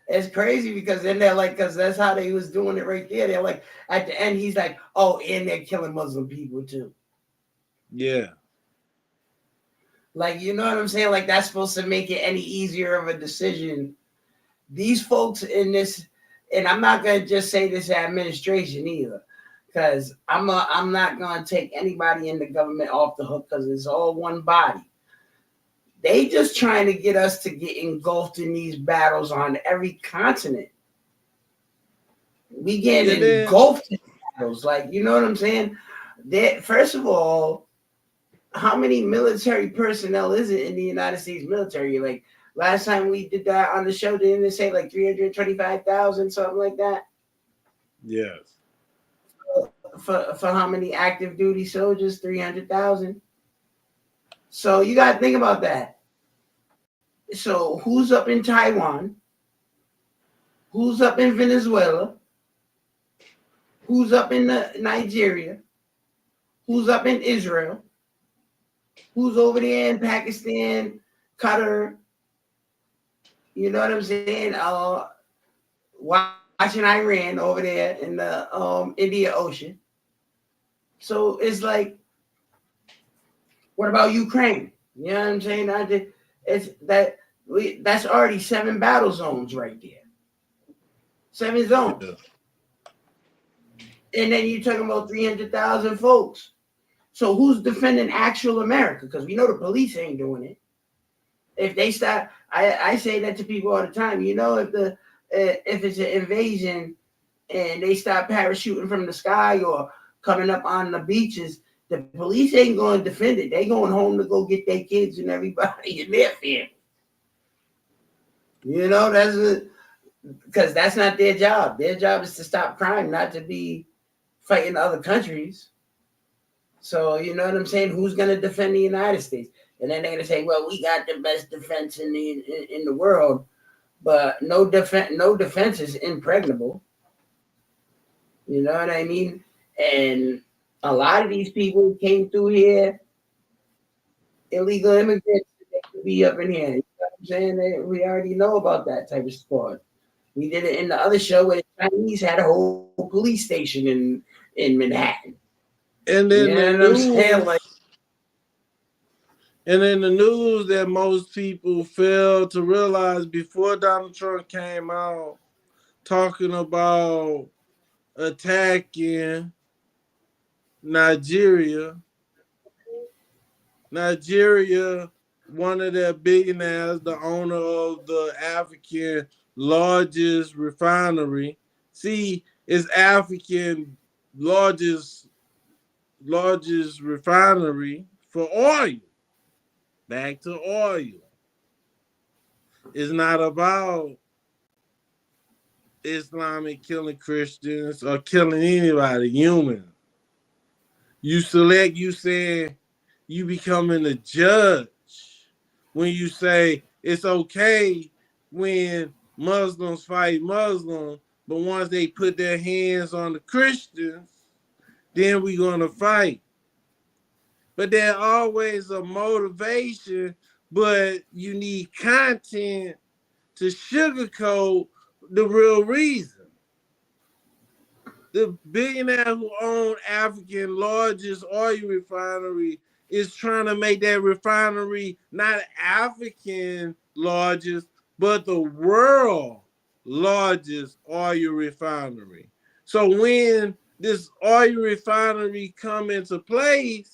It's crazy because then they're like, because that's how they was doing it right there. They're like, at the end, he's like, oh, and they're killing Muslim people too. Yeah. Like, you know what I'm saying? Like, that's supposed to make it any easier of a decision. These folks in this, and I'm not going to just say this administration either, because I'm not gonna take anybody in the government off the hook because it's all one body. They just trying to get us to get engulfed in these battles on every continent. We get engulfed in battles, like, you know what I'm saying? That, first of all, how many military personnel is it in the United States military? Like last time we did that on the show, didn't it say like 325,000, something like that? Yes. For how many active duty soldiers? 300,000. So you got to think about that. So who's up in Taiwan? Who's up in Venezuela? Who's up in Nigeria? Who's up in Israel? Who's over there in Pakistan, Qatar? You know what I'm saying? Watching Iran over there in the Indian Ocean. So it's like, what about Ukraine? You know what I'm saying? That's already 7 battle zones right there. 7 zones. Yeah. And then you're talking about 300,000 folks. So who's defending actual America? Because we know the police ain't doing it. If they stop, I say that to people all the time. You know, if it's an invasion and they stop parachuting from the sky or coming up on the beaches, the police ain't going to defend it. They going home to go get their kids and everybody in their family. You know, because that's not their job. Their job is to stop crime, not to be fighting other countries. So, you know what I'm saying? Who's going to defend the United States? And then they're going to say, well, we got the best defense in the world, but no defense is impregnable. You know what I mean? And a lot of these people came through here, illegal immigrants, they could be up in here. You know what I'm saying? We already know about that type of squad. We did it in the other show where the Chinese had a whole police station in Manhattan. And then and in the news that most people fail to realize before Donald Trump came out talking about attacking Nigeria, one of their billionaires, the owner of the African largest refinery. See, it's African largest refinery for oil. Back to oil. It's not about Islamic killing Christians or killing anybody, human. You saying you becoming a judge when you say it's okay when Muslims fight Muslims, but once they put their hands on the Christians, then we're going to fight. But there's always a motivation, but you need content to sugarcoat the real reason. The billionaire who owned Africa's largest oil refinery is trying to make that refinery not African largest, but the world largest oil refinery. So when this oil refinery come into place,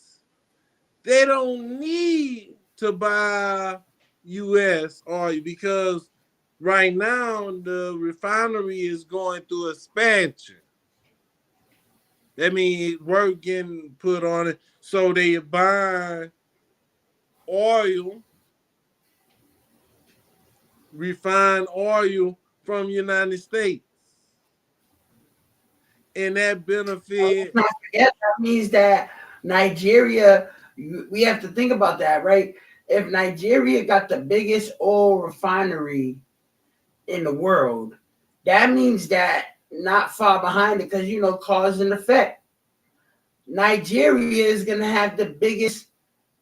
they don't need to buy U.S. oil because right now the refinery is going through expansion. That means work getting put on it. So they buy oil, refined oil from the United States. And that benefit. Not forget, that means that Nigeria, we have to think about that, right? If Nigeria got the biggest oil refinery in the world, that means that not far behind it, because, you know, cause and effect. Nigeria is going to have the biggest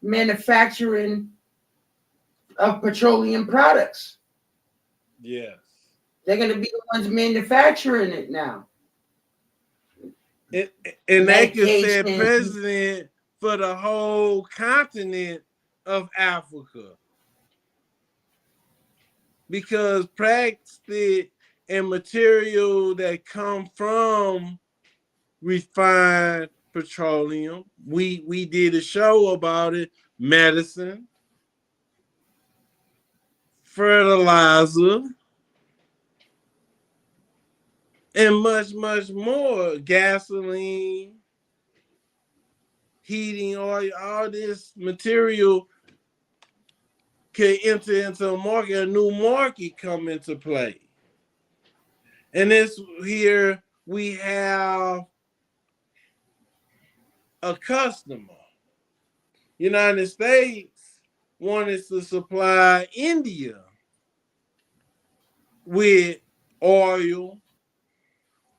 manufacturing of petroleum products. Yes. They're going to be the ones manufacturing it now. And they can set president for the whole continent of Africa. Because plastic and material that come from refined petroleum. We did a show about it. Medicine, fertilizer, and much, much more. Gasoline, heating oil, all this material can enter into a market, a new market come into play. And this here we have a customer. United States wanted to supply India with oil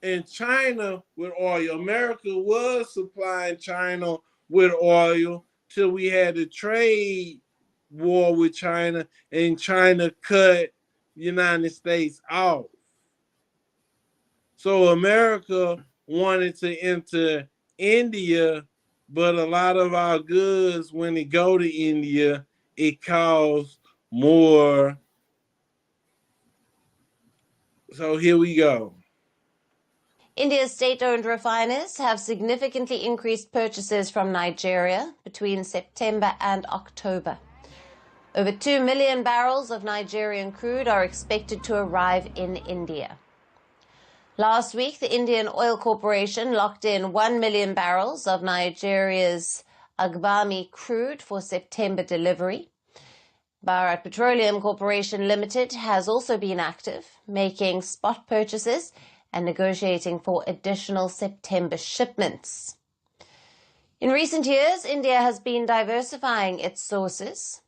and China with oil. America was supplying China with oil till we had a trade war with China, and China cut the United States off. So America wanted to enter India, but a lot of our goods, when they go to India, it costs more. So here we go. India's state-owned refiners have significantly increased purchases from Nigeria between September and October. Over 2 million barrels of Nigerian crude are expected to arrive in India. Last week, the Indian Oil Corporation locked in 1 million barrels of Nigeria's Agbami crude for September delivery. Bharat Petroleum Corporation Limited has also been active, making spot purchases and negotiating for additional September shipments. In recent years, India has been diversifying its sources,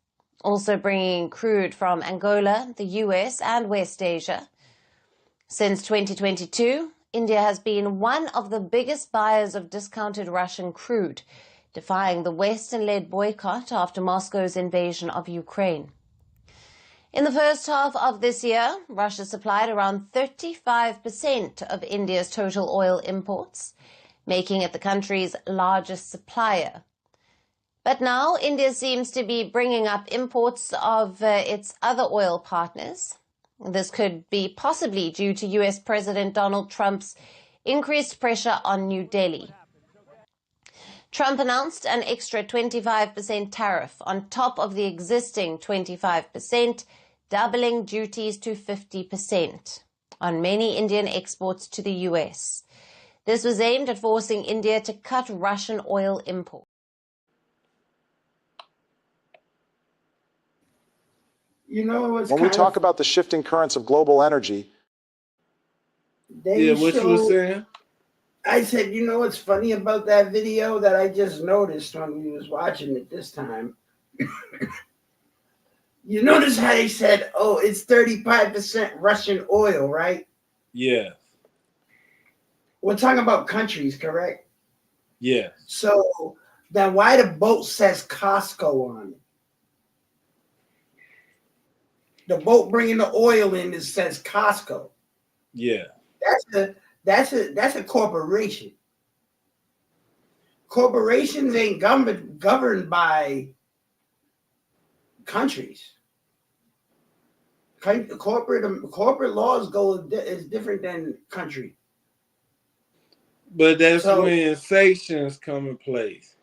also bringing crude from Angola, the US, and West Asia. Since 2022, India has been one of the biggest buyers of discounted Russian crude, defying the Western-led boycott after Moscow's invasion of Ukraine. In the first half of this year, Russia supplied around 35% of India's total oil imports, making it the country's largest supplier. But now India seems to be bringing up imports of its other oil partners. This could be possibly due to US President Donald Trump's increased pressure on New Delhi. Trump announced an extra 25% tariff on top of the existing 25%, doubling duties to 50% on many Indian exports to the US. This was aimed at forcing India to cut Russian oil imports. You know what's when we talk about the shifting currents of global energy. What you were saying? I said, you know what's funny about that video that I just noticed when we was watching it this time? You notice how they said, oh, it's 35% Russian oil, right? Yeah. We're talking about countries, correct? Yeah. So then why the boat says Costco on it? The boat bringing the oil in, it says Costco. Yeah. That's a corporation. Corporations ain't governed by countries. Corporate laws is different than country. But that's when sanctions come in place.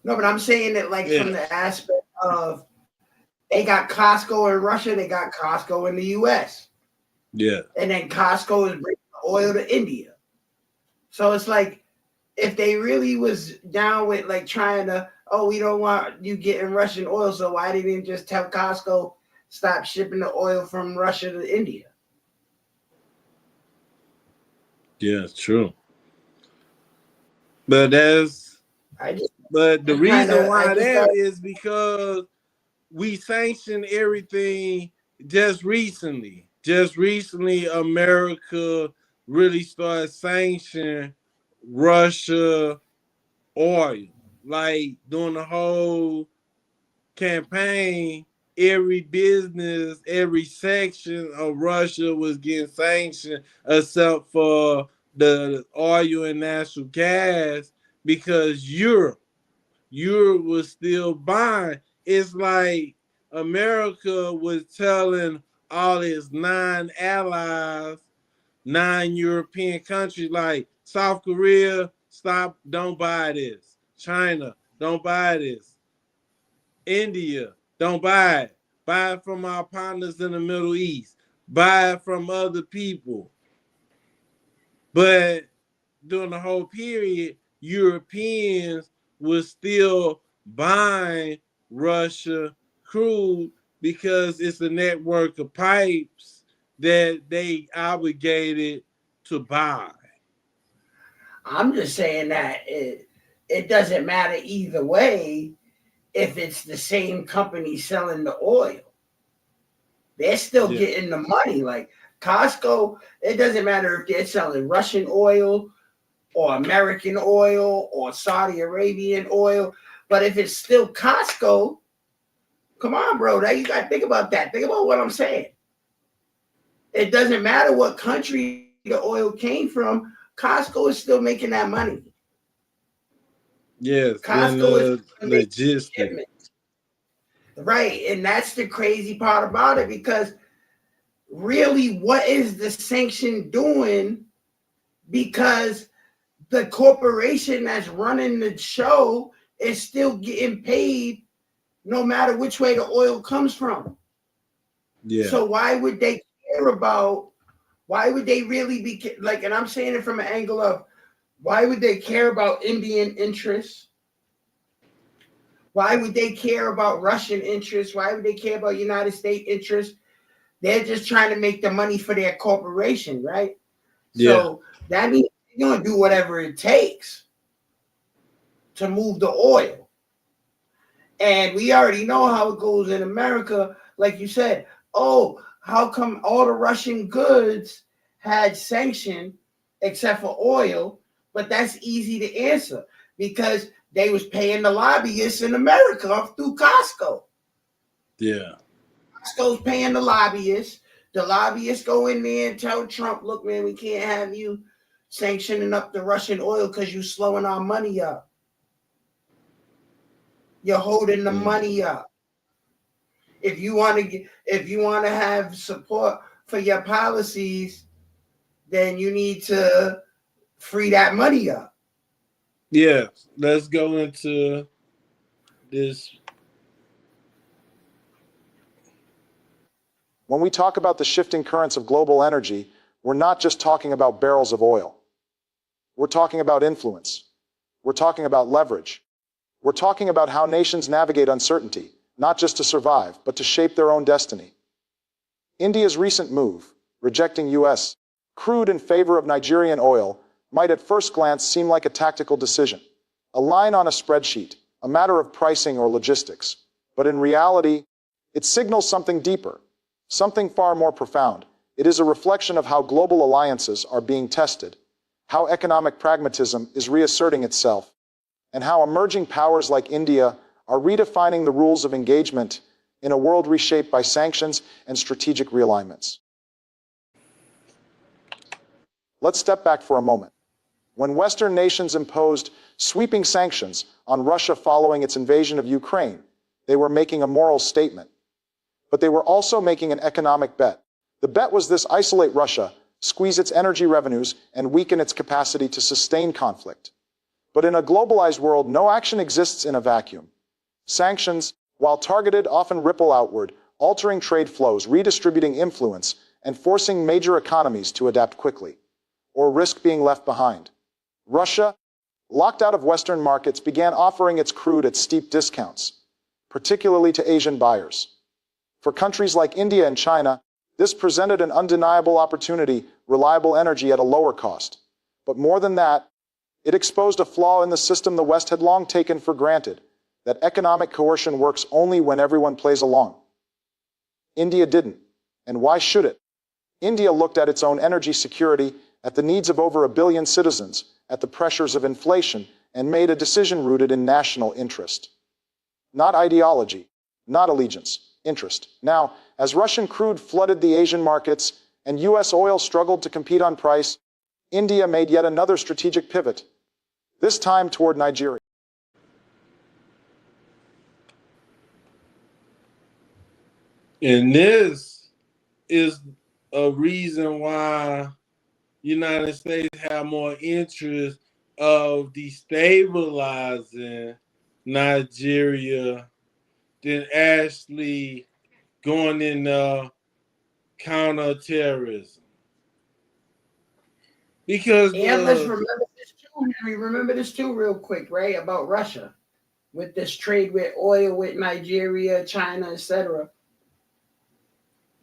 No, but I'm saying it from the aspect of they got Costco in Russia, they got Costco in the US. Yeah. And then Costco is bringing the oil to India. So it's like if they really was down with trying to, oh, we don't want you getting Russian oil, so why didn't you just tell Costco stop shipping the oil from Russia to India? Yeah, it's true. But the reason why that is because we sanctioned everything just recently. Just recently, America really started sanctioning Russia oil. Like during the whole campaign, every business, every section of Russia was getting sanctioned except for the oil and natural gas because Europe was still buying. It's like America was telling all its non-allies, non-European countries, like, South Korea, stop, don't buy this. China, don't buy this. India, don't buy it. Buy it from our partners in the Middle East. Buy it from other people. But during the whole period, Europeans were still buying Russia crude because it's a network of pipes that they obligated to buy. I'm just saying that it doesn't matter either way if it's the same company selling the oil. They're still getting the money. Like Costco, it doesn't matter if they're selling Russian oil or American oil or Saudi Arabian oil. But if it's still Costco, come on, bro. Now you got to think about that. Think about what I'm saying. It doesn't matter what country the oil came from. Costco is still making that money. Yes, Costco is logistics. Right. And that's the crazy part about it, because really, what is the sanction doing? Because the corporation that's running the show is still getting paid no matter which way the oil comes from. Yeah. So why would they care about, why would they really be like, and I'm saying it from an angle of, why would they care about Indian interests? Why would they care about Russian interests? Why would they care about United States interests? They're just trying to make the money for their corporation, right? Yeah. So that means they're going to do whatever it takes to move the oil. And we already know how it goes in America. Like you said, oh, how come all the Russian goods had sanction except for oil? But that's easy to answer because they was paying the lobbyists in America through Costco. Yeah. Costco's paying the lobbyists. The lobbyists go in there and tell Trump, look, man, we can't have you sanctioning up the Russian oil because you're slowing our money up. You're holding the money up. If you want to have support for your policies, then you need to free that money up. Yeah, let's go into this. When we talk about the shifting currents of global energy, we're not just talking about barrels of oil. We're talking about influence. We're talking about leverage. We're talking about how nations navigate uncertainty, not just to survive, but to shape their own destiny. India's recent move, rejecting U.S. crude in favor of Nigerian oil, might at first glance seem like a tactical decision, a line on a spreadsheet, a matter of pricing or logistics. But in reality, it signals something deeper, something far more profound. It is a reflection of how global alliances are being tested, how economic pragmatism is reasserting itself, and how emerging powers like India are redefining the rules of engagement in a world reshaped by sanctions and strategic realignments. Let's step back for a moment. When Western nations imposed sweeping sanctions on Russia following its invasion of Ukraine, they were making a moral statement. But they were also making an economic bet. The bet was this: isolate Russia, squeeze its energy revenues, and weaken its capacity to sustain conflict. But in a globalized world, no action exists in a vacuum. Sanctions, while targeted, often ripple outward, altering trade flows, redistributing influence, and forcing major economies to adapt quickly, or risk being left behind. Russia, locked out of Western markets, began offering its crude at steep discounts, particularly to Asian buyers. For countries like India and China, this presented an undeniable opportunity: reliable energy at a lower cost. But more than that, it exposed a flaw in the system the West had long taken for granted, that economic coercion works only when everyone plays along. India didn't. And why should it? India looked at its own energy security, at the needs of over 1 billion citizens, at the pressures of inflation, and made a decision rooted in national interest. Not ideology, not allegiance, interest. Now, as Russian crude flooded the Asian markets and U.S. oil struggled to compete on price, India made yet another strategic pivot, this time toward Nigeria. And this is a reason why, United States have more interest of destabilizing Nigeria than actually going in counterterrorism. Because and let's remember this too, Henry. Remember this too, real quick, right? About Russia with this trade with oil with Nigeria, China, etc.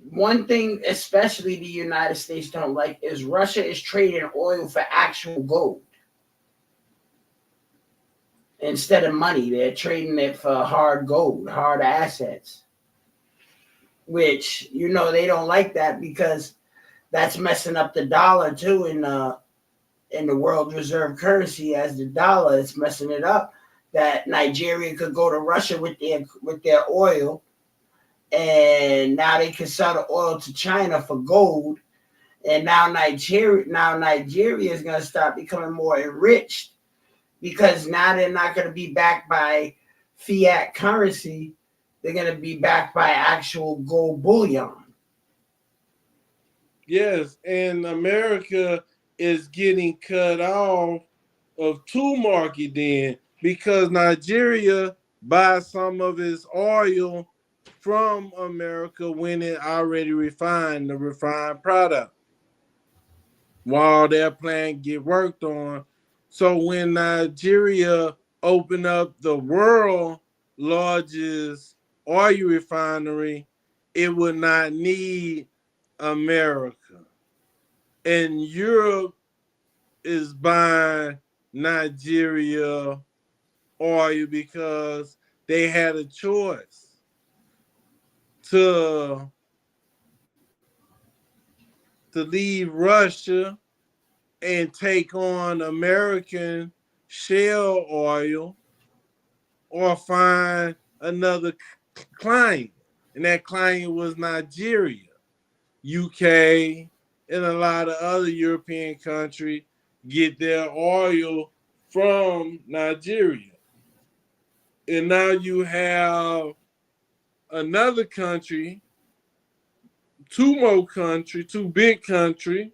One thing, especially the United States don't like, is Russia is trading oil for actual gold instead of money. They're trading it for hard gold, hard assets, which they don't like that because that's messing up the dollar too in the world reserve currency as the dollar. It's messing it up. That Nigeria could go to Russia with their oil, and now they can sell the oil to China for gold. And now Nigeria is going to start becoming more enriched because now they're not going to be backed by fiat currency. They're going to be backed by actual gold bullion. Yes, and America is getting cut off of two market then because Nigeria buys some of its oil from America when it already refined the refined product while their plant get worked on. So when Nigeria opened up the world largest oil refinery, it would not need America. And Europe is buying Nigeria oil because they had a choice to leave Russia and take on American shale oil or find another client. And that client was Nigeria, UK, and a lot of other European countries get their oil from Nigeria. And now you have another country, two big countries,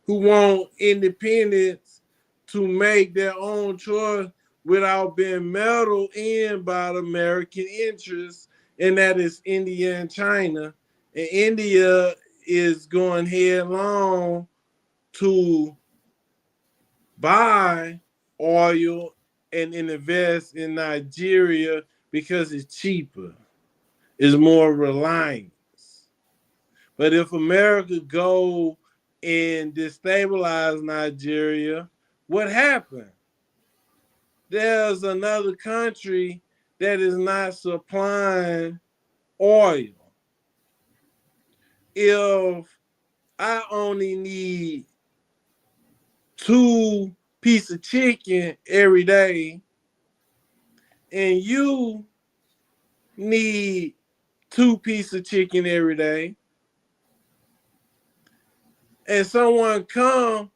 who want independence to make their own choice without being meddled in by the American interests, and that is India and China. And India is going headlong to buy oil and invest in Nigeria because it's cheaper, it's more reliance. But if America go and destabilize Nigeria, what happened? There's another country that is not supplying oil. If I only need 2 pieces of chicken every day, and you need 2 pieces of chicken every day, and someone come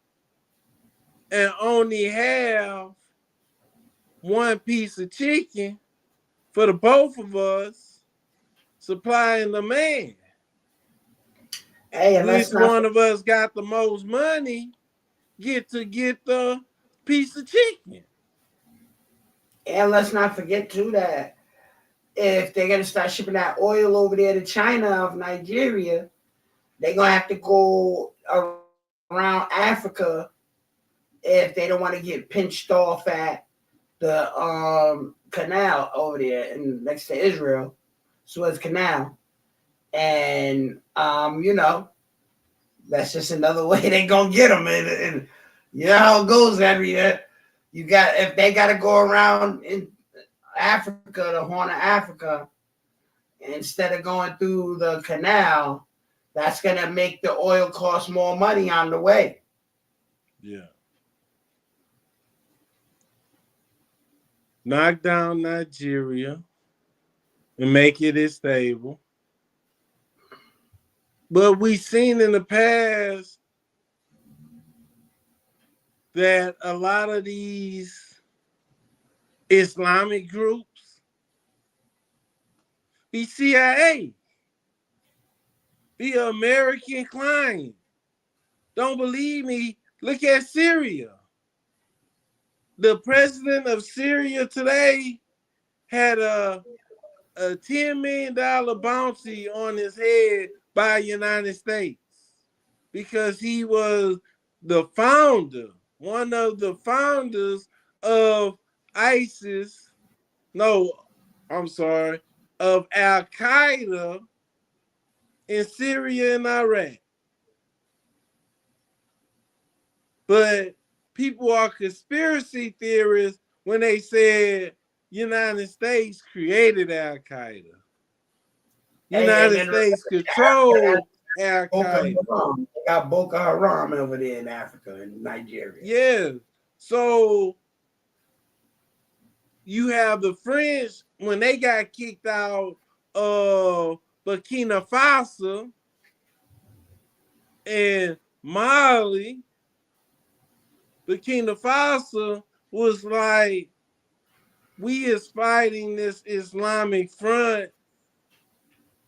and only have 1 piece of chicken for the both of us, supply and demand. Hey, Which one of us got the most money get the piece of chicken. And let's not forget too that if they're gonna start shipping that oil over there to China of Nigeria, they're gonna have to go around Africa if they don't want to get pinched off at the canal over there and next to Israel, Suez Canal. And that's just another way they gonna get them. And you know how it goes, Henry. If they gotta go around in Africa, the Horn of Africa, instead of going through the canal, that's gonna make the oil cost more money on the way. Yeah. Knock down Nigeria and make it stable. But we've seen in the past that a lot of these Islamic groups, the CIA, the American client, Don't believe me? Look at Syria. The president of Syria today had a $10 million bounty on his head by the United States because he was the founder, one of the founders of ISIS. No, I'm sorry, of Al Qaeda in Syria and Iraq. But people are conspiracy theorists when they said United States created Al Qaeda. United States controlled Al Qaeda. They got Boko Haram over there in Africa and Nigeria. Yeah. So you have the French when they got kicked out of Burkina Faso and Mali. Burkina Faso was like, we is fighting this Islamic front,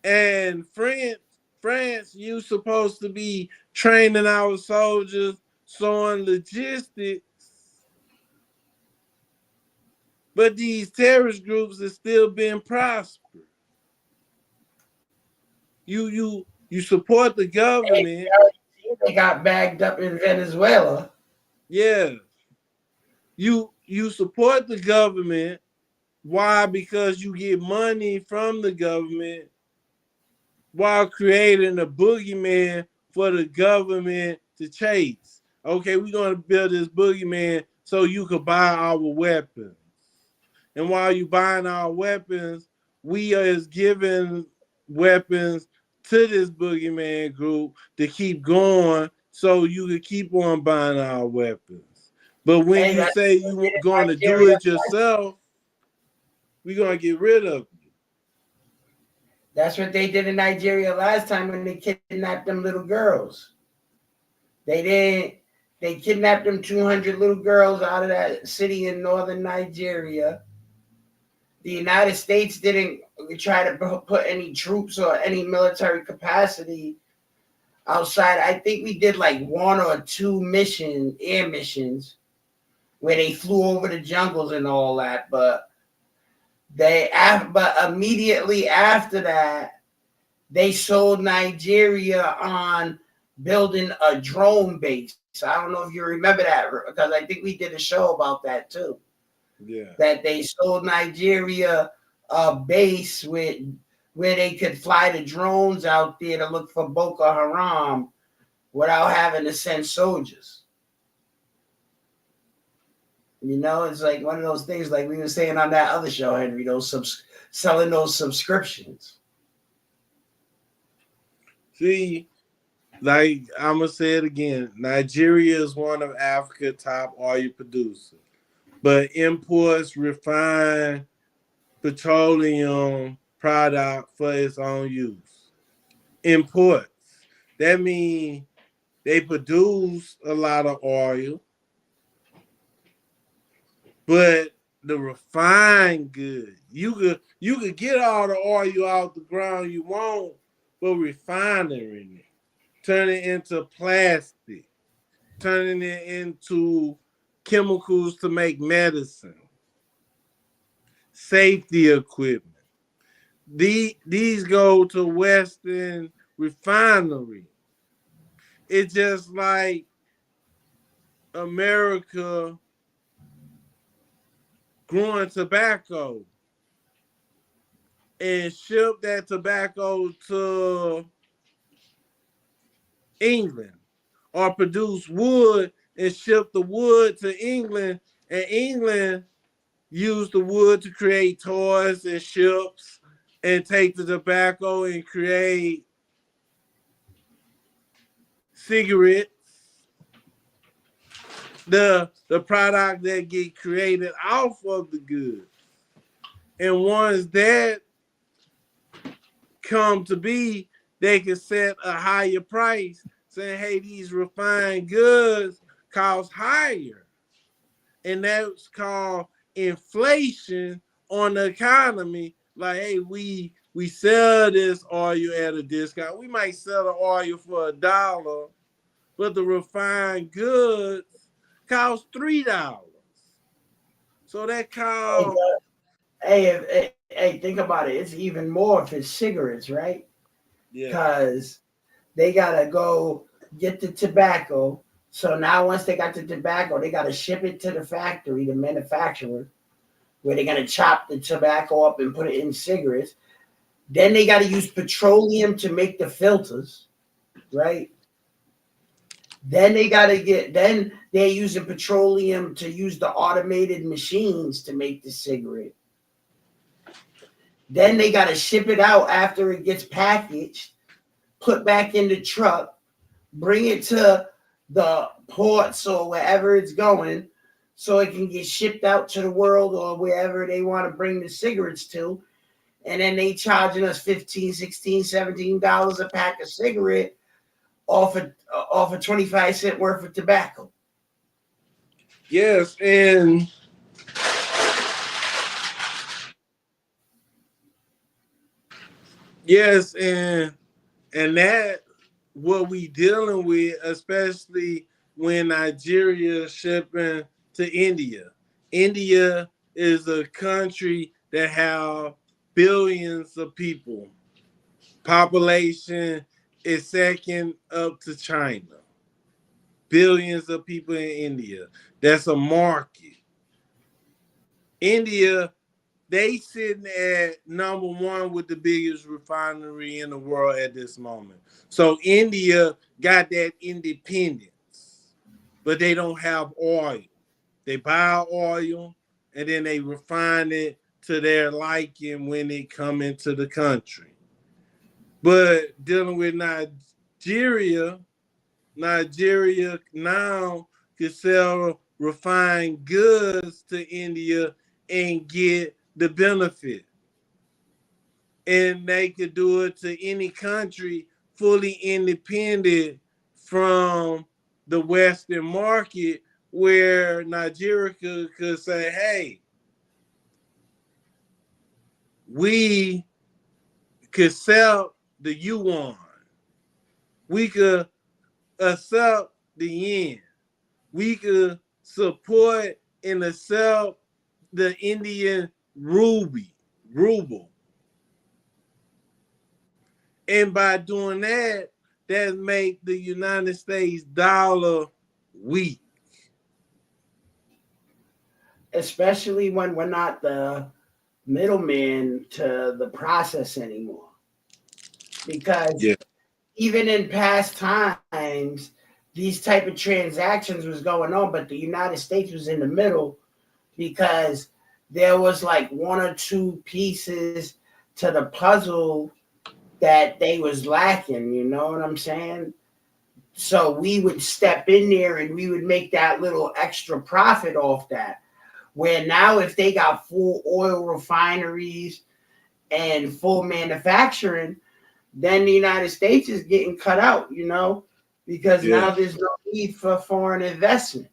and France, you supposed to be training our soldiers, sewing logistics, but these terrorist groups are still being prospered. You support the government. They got bagged up in Venezuela. Yeah. You support the government. Why? Because you get money from the government while creating a boogeyman for the government to chase. Okay, we're going to build this boogeyman so you could buy our weapons. And while you buying our weapons, we is giving weapons to this boogeyman group to keep going so you can keep on buying our weapons. But when you say you're going to do it yourself, we're going to get rid of you. That's what they did in Nigeria last time when they kidnapped them little girls. They kidnapped them 200 little girls out of that city in northern Nigeria. The United States didn't try to put any troops or any military capacity outside. I think we did like 1 or 2 air missions, where they flew over the jungles and all that. But immediately after that, they sold Nigeria on building a drone base. I don't know if you remember that, because I think we did a show about that too. Yeah. That they sold Nigeria a base where they could fly the drones out there to look for Boko Haram without having to send soldiers. You know, it's like one of those things like we were saying on that other show, Henry, selling those subscriptions. See, like I'm going to say it again, Nigeria is one of Africa's top oil producers, but imports refined petroleum product for its own use. Imports. That means they produce a lot of oil, but the refined good, you could get all the oil out the ground you want, but refining it, turning it into plastic, turning it into chemicals to make medicine, safety equipment. These go to Western refinery. It's just like America growing tobacco and ship that tobacco to England, or produce wood and ship the wood to England, and England use the wood to create toys and ships and take the tobacco and create cigarettes. The product that get created off of the goods. And once that come to be, they can set a higher price, saying, hey, these refined goods cost higher. And that's called inflation on the economy. Like, hey, we sell this oil at a discount. We might sell the oil for $1, but the refined goods cost $3. So that cost. Hey, think about it. It's even more if it's cigarettes, right? Yeah. Because they gotta go get the tobacco. So now once they got the tobacco, they gotta ship it to the factory, the manufacturer, where they're gonna chop the tobacco up and put it in cigarettes. Then they gotta use petroleum to make the filters, right? Then they're using petroleum to use the automated machines to make the cigarette. Then they got to ship it out after it gets packaged, put back in the truck, bring it to the ports or wherever it's going so it can get shipped out to the world or wherever they want to bring the cigarettes to. And then they charging us $15, $16, $17 a pack of cigarette off of 25 cent worth of tobacco. Yes, and that what we dealing with, especially when Nigeria is shipping to India. India is a country that have billions of people. Population is second up to China. Billions of people in India. That's a market. India, they sitting at number one with the biggest refinery in the world at this moment. So India got that independence, but they don't have oil. They buy oil and then they refine it to their liking when they come into the country. But dealing with Nigeria now can sell refined goods to India and get the benefit. And they could do it to any country fully independent from the Western market, where Nigeria could say, hey, we could sell the yuan. We could accept the yen. We could support and accept the Indian ruble. And by doing that, that make the United States dollar weak. Especially when we're not the middleman to the process anymore. Because even in past times, these type of transactions was going on, but the United States was in the middle because there was like one or two pieces to the puzzle that they was lacking, you know what I'm saying? So we would step in there and we would make that little extra profit off that. Where now if they got full oil refineries and full manufacturing, then the United States is getting cut out, you know, because now there's no need for foreign investment.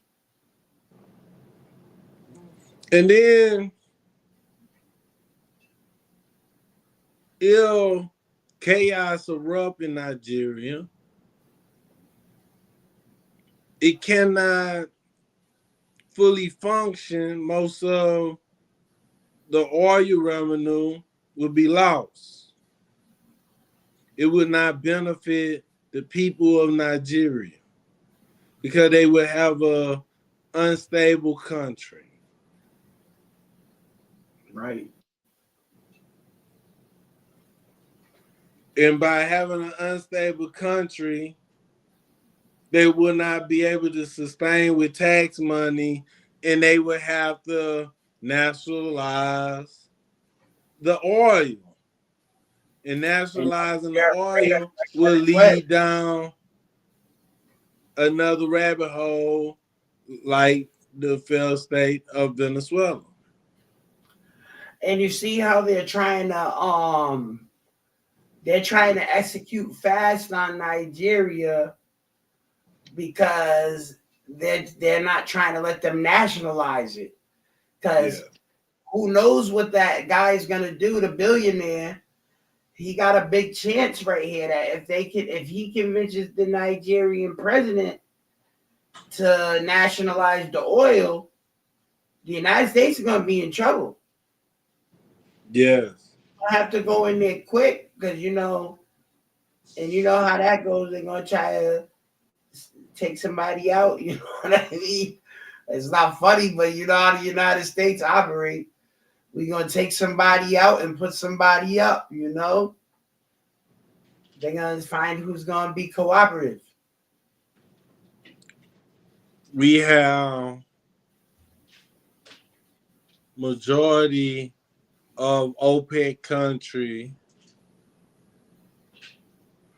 And then chaos erupt in Nigeria. It cannot fully function. Most of the oil revenue would be lost. It would not benefit the people of Nigeria because they would have a unstable country. Right. And by having an unstable country, they would not be able to sustain with tax money, and they would have to nationalize the oil. And nationalizing the oil will lead down another rabbit hole like the failed state of Venezuela. And you see how they're trying to execute fast on Nigeria because they're not trying to let them nationalize it. Because who knows what that guy is going to do, the billionaire. he got a big chance right here that if he convinces the Nigerian president to nationalize the oil, the United States is going to be in trouble. Yes. I have to go in there quick because and you know how that goes. They're going to try to take somebody out. You know what I mean? It's not funny, but you know how the United States operate. We're going to take somebody out and put somebody up, you know? They're going to find who's going to be cooperative. We have majority of OPEC country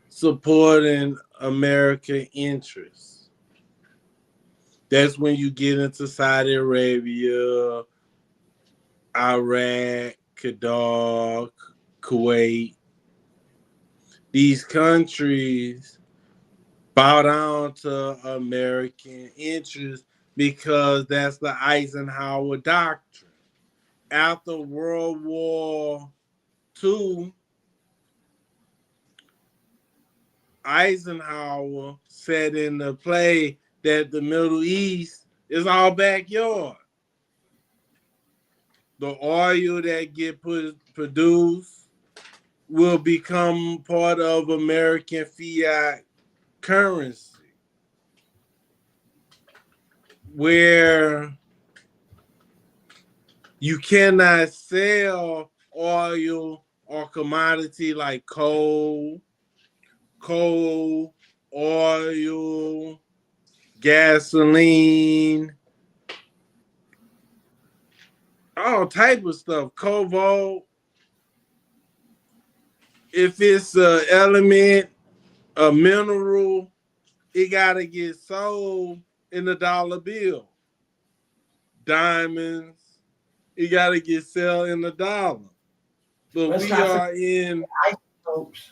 supporting American interests. That's when you get into Saudi Arabia, Iraq, Qatar, Kuwait. These countries bow down to American interests because that's the Eisenhower doctrine. After World War II, Eisenhower set into play that the Middle East is our backyard. The oil that get produced will become part of American fiat currency, where you cannot sell oil or commodity like coal, oil, gasoline, all type of stuff, cobalt. If it's an element, a mineral, it got to get sold in the dollar bill. Diamonds, it got to get sold in the dollar. But we are in isotopes.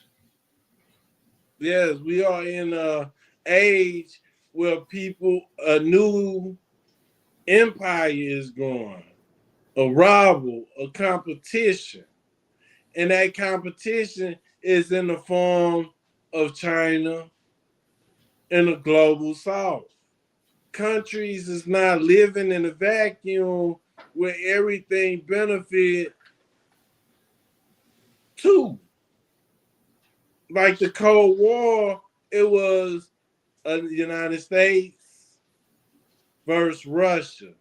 Yes, we are in an age where a new empire is growing, a rival, a competition. And that competition is in the form of China and the global South. Countries is not living in a vacuum where everything benefit to. Like the Cold War, it was the United States versus Russia.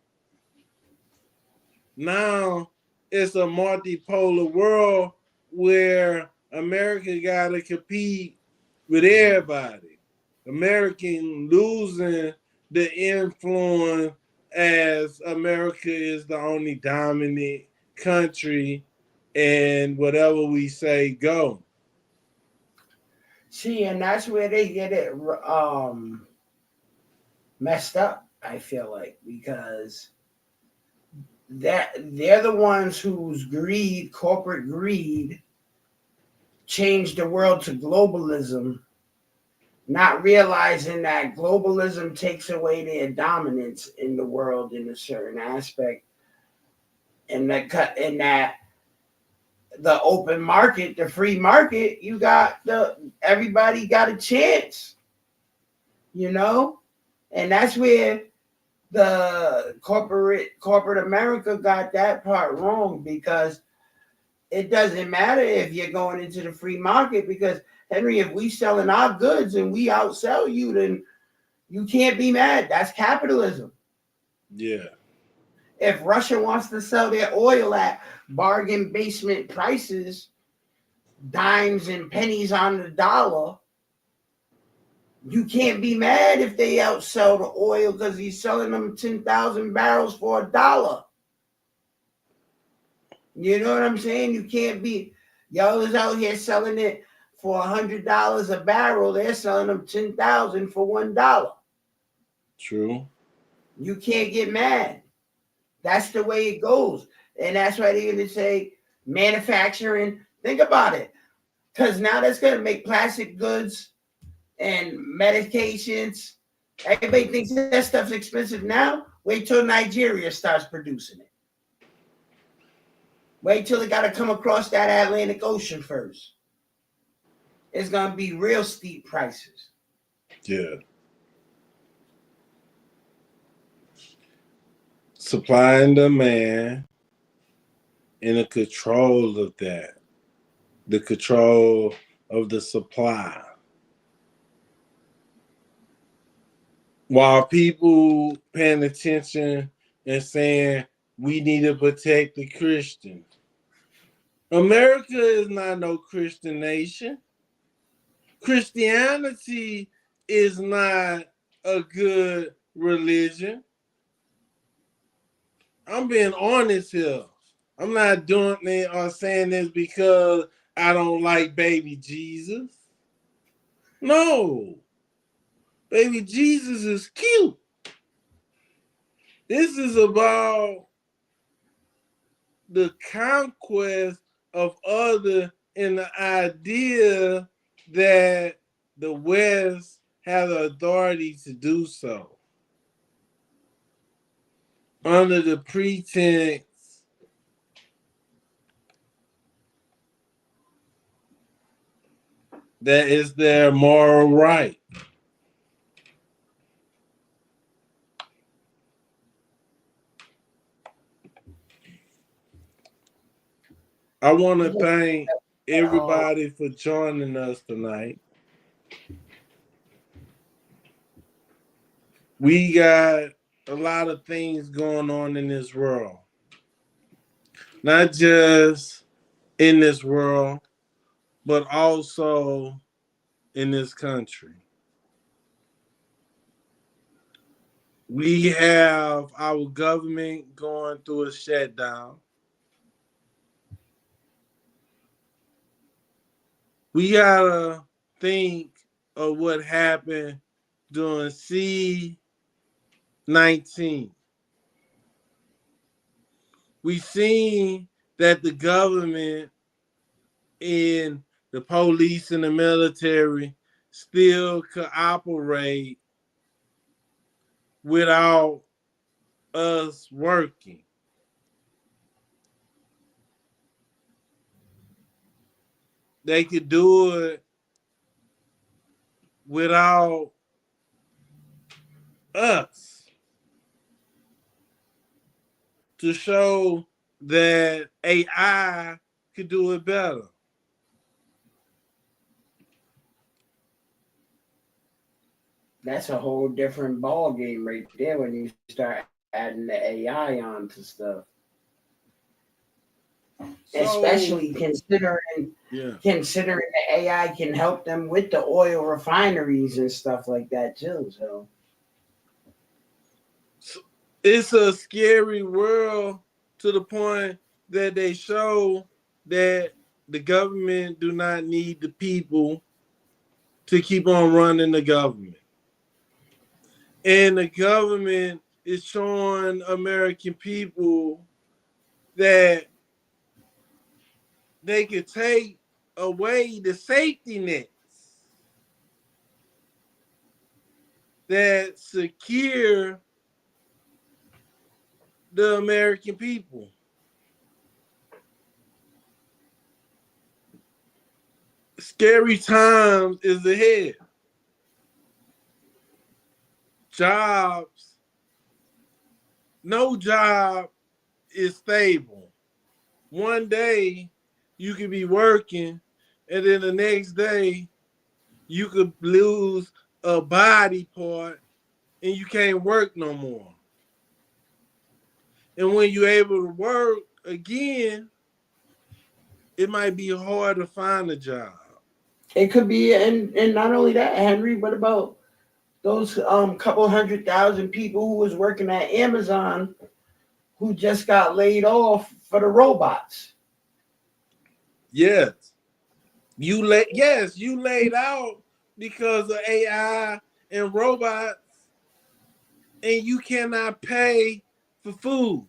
Now it's a multipolar world where America got to compete with everybody. American losing the influence as America is the only dominant country, and whatever we say, go. See, and that's where they get it messed up, I feel like, because they're the ones whose corporate greed, changed the world to globalism, not realizing that globalism takes away their dominance in the world in a certain aspect, and that the open market, the free market, everybody got a chance, you know, and that's where the corporate America got that part wrong, because it doesn't matter if you're going into the free market, because Henry, if we selling our goods and we outsell you, then you can't be mad. That's capitalism. Yeah. If Russia wants to sell their oil at bargain basement prices, dimes and pennies on the dollar, you can't be mad if they outsell the oil because he's selling them 10,000 barrels for $1. You know what I'm saying? You can't be, y'all is out here selling it for $100 a barrel. They're selling them 10,000 for $1. True. You can't get mad. That's the way it goes. And that's why they're going to say manufacturing. Think about it. Because now that's going to make plastic goods and medications. Everybody thinks that stuff's expensive now. Wait till Nigeria starts producing it. Wait till it got to come across that Atlantic Ocean first. it's gonna be real steep prices. Yeah. Supply and demand and the control of that. The control of the supply. While people paying attention and saying we need to protect the Christians. America is not no Christian nation. Christianity is not a good religion. I'm being honest here. I'm not doing it or saying this because I don't like baby Jesus. No. Baby Jesus is cute. This is about the conquest of other and the idea that the West has the authority to do so. Under the pretense that it's their moral right. I want to thank everybody for joining us tonight. We got a lot of things going on in this world. Not just in this world, but also in this country. We have our government going through a shutdown. We gotta think of what happened during C-19. We seen that the government and the police and the military still cooperate without us working. They could do it without us to show that AI could do it better. That's a whole different ball game right there when you start adding the AI onto stuff. So, especially considering the AI can help them with the oil refineries and stuff like that too. So it's a scary world to the point that they show that the government do not need the people to keep on running the government. And the government is showing American people that they could take away the safety nets that secure the American people. Scary times is ahead. Jobs, no job is stable. One day you could be working, and then the next day you could lose a body part and you can't work no more. And when you're able to work again, it might be hard to find a job. It could be, and not only that, Henry, what about those couple 100,000 people who was working at Amazon who just got laid off for the robots? Yes. You laid out because of AI and robots, and you cannot pay for food.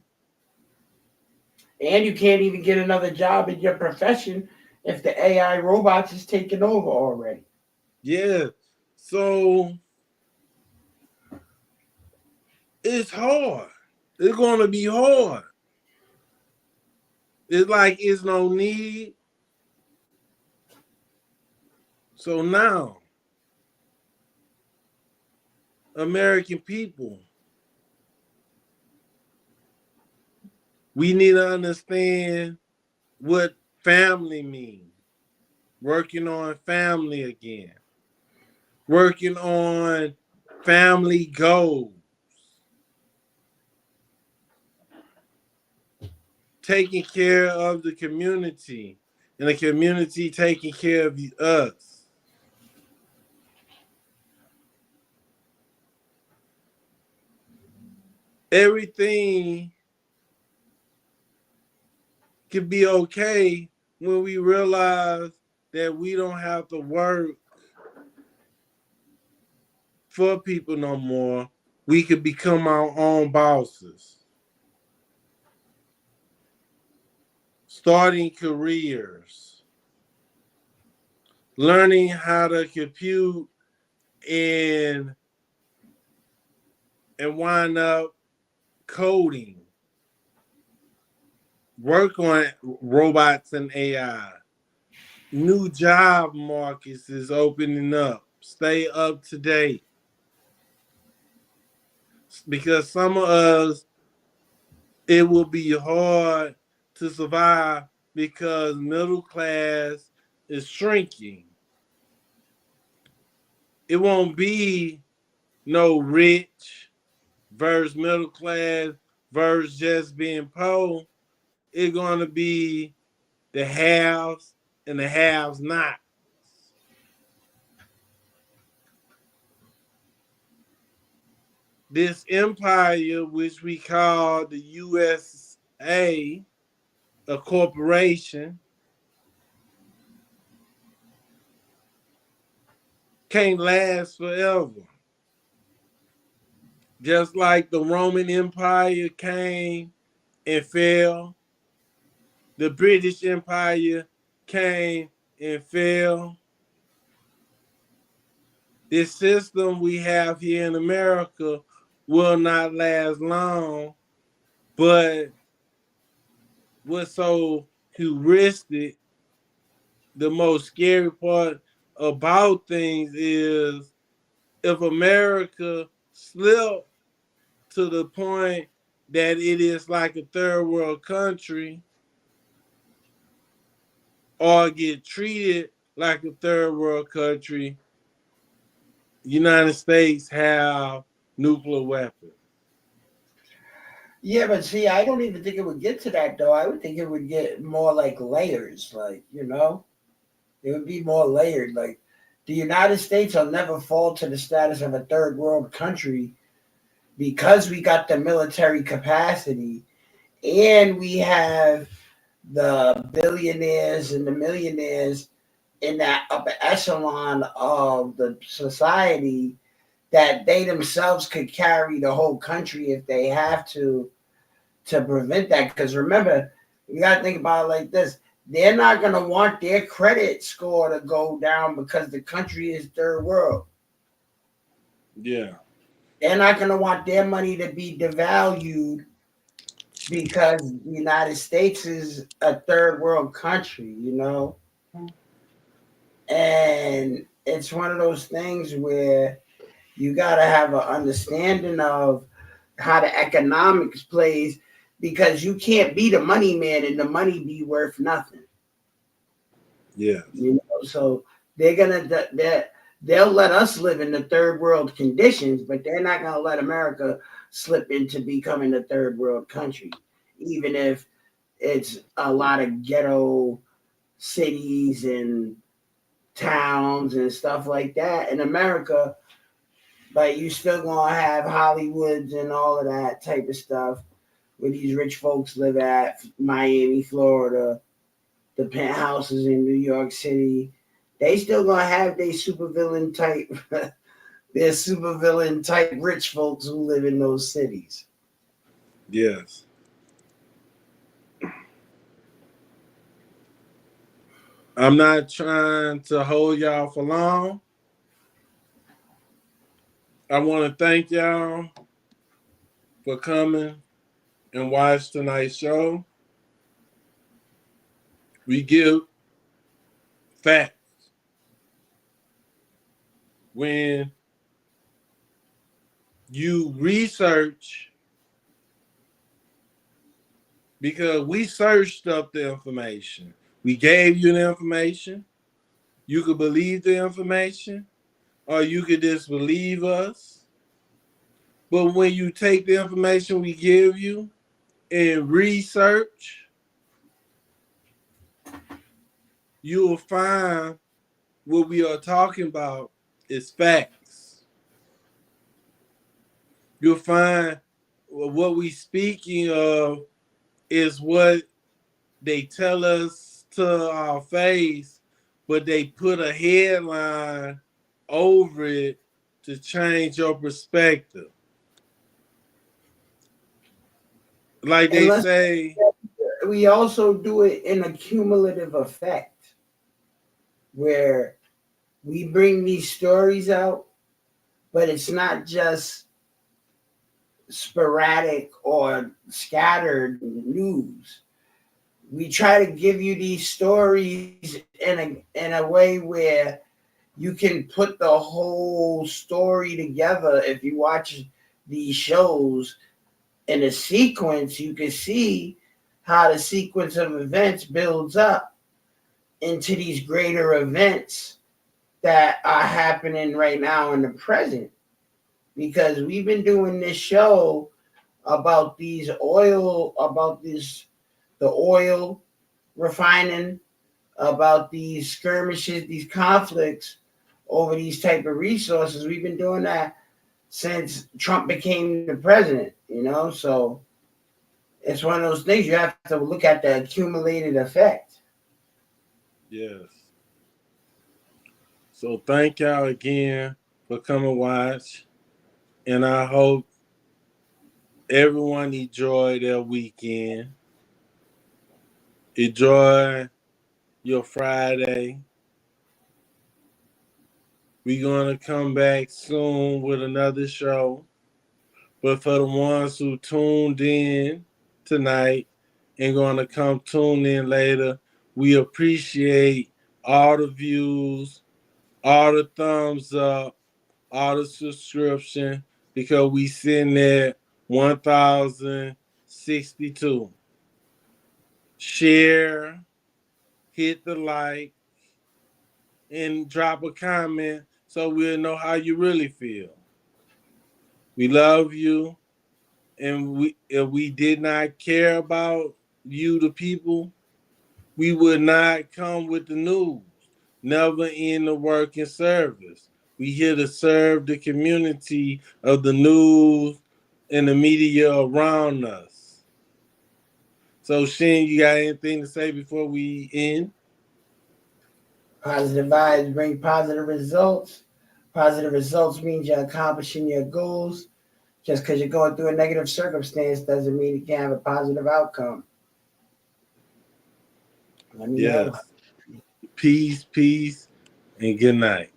And you can't even get another job in your profession if the AI robots is taking over already. Yeah. So it's hard. It's going to be hard. It's like it's no need. So now, American people, we need to understand what family means. Working on family again. Working on family goals. Taking care of the community and the community taking care of us. Everything can be okay when we realize that we don't have to work for people no more. We could become our own bosses. Starting careers. Learning how to compute and wind up coding. Work on robots and AI. New job markets is opening up. Stay up to date. Because some of us, it will be hard to survive because middle class is shrinking. It won't be no rich versus middle class versus just being poor. It's going to be the haves and the haves not. This empire, which we call the USA, a corporation, can't last forever. Just like the Roman Empire came and fell, the British Empire came and fell. This system we have here in America will not last long, but what's so heuristic, the most scary part about things is if America slipped to the point that it is like a third world country or get treated like a third world country, United States have nuclear weapons. Yeah, but see, I don't even think it would get to that though. I would think it would get more like layers, like, it would be more layered. Like the United States will never fall to the status of a third world country because we got the military capacity and we have the billionaires and the millionaires in that upper echelon of the society that they themselves could carry the whole country if they have to prevent that. Because remember, you got to think about it like this. They're not going to want their credit score to go down because the country is third world. Yeah. They're not going to want their money to be devalued because the United States is a third world country, And it's one of those things where you got to have an understanding of how the economics plays because you can't be the money man and the money be worth nothing. Yeah. So they'll let us live in the third world conditions, but they're not going to let America slip into becoming a third world country, even if it's a lot of ghetto cities and towns and stuff like that in America. But you still gonna have Hollywoods and all of that type of stuff where these rich folks live at, Miami, Florida, the penthouses in New York City. They still gonna have their supervillain type, rich folks who live in those cities. Yes. I'm not trying to hold y'all for long. I want to thank y'all for coming and watch tonight's show. We give facts. when you research, because we searched up the information. We gave you the information. You could believe the information, or you could disbelieve us. But when you take the information we give you and research, you will find what we are talking about is facts. You'll find what we speaking of is what they tell us to our face, but they put a headline over it to change your perspective. Like they say, we also do it in a cumulative effect where we bring these stories out, but it's not just sporadic or scattered news. We try to give you these stories in a way where you can put the whole story together. If you watch these shows in a sequence, you can see how the sequence of events builds up into these greater events that are happening right now in the present. Because we've been doing this show about the oil refining, about these skirmishes, these conflicts over these type of resources. We've been doing that since Trump became the president, so it's one of those things you have to look at the accumulated effect. Yes. So thank y'all again for coming watch. And I hope everyone enjoyed their weekend. Enjoy your Friday. We're going to come back soon with another show. But for the ones who tuned in tonight and going to come tune in later, we appreciate all the views, all the thumbs up, all the subscription, because we sitting at 1,062. Share, hit the like, and drop a comment so we'll know how you really feel. We love you, and if we did not care about you, the people, we would not come with the news. Never in the working service. We here to serve the community of the news and the media around us. So, Shin, you got anything to say before we end? Positive vibes bring positive results. Positive results means you're accomplishing your goals. Just because you're going through a negative circumstance doesn't mean you can't have a positive outcome. Yes. Peace, and good night.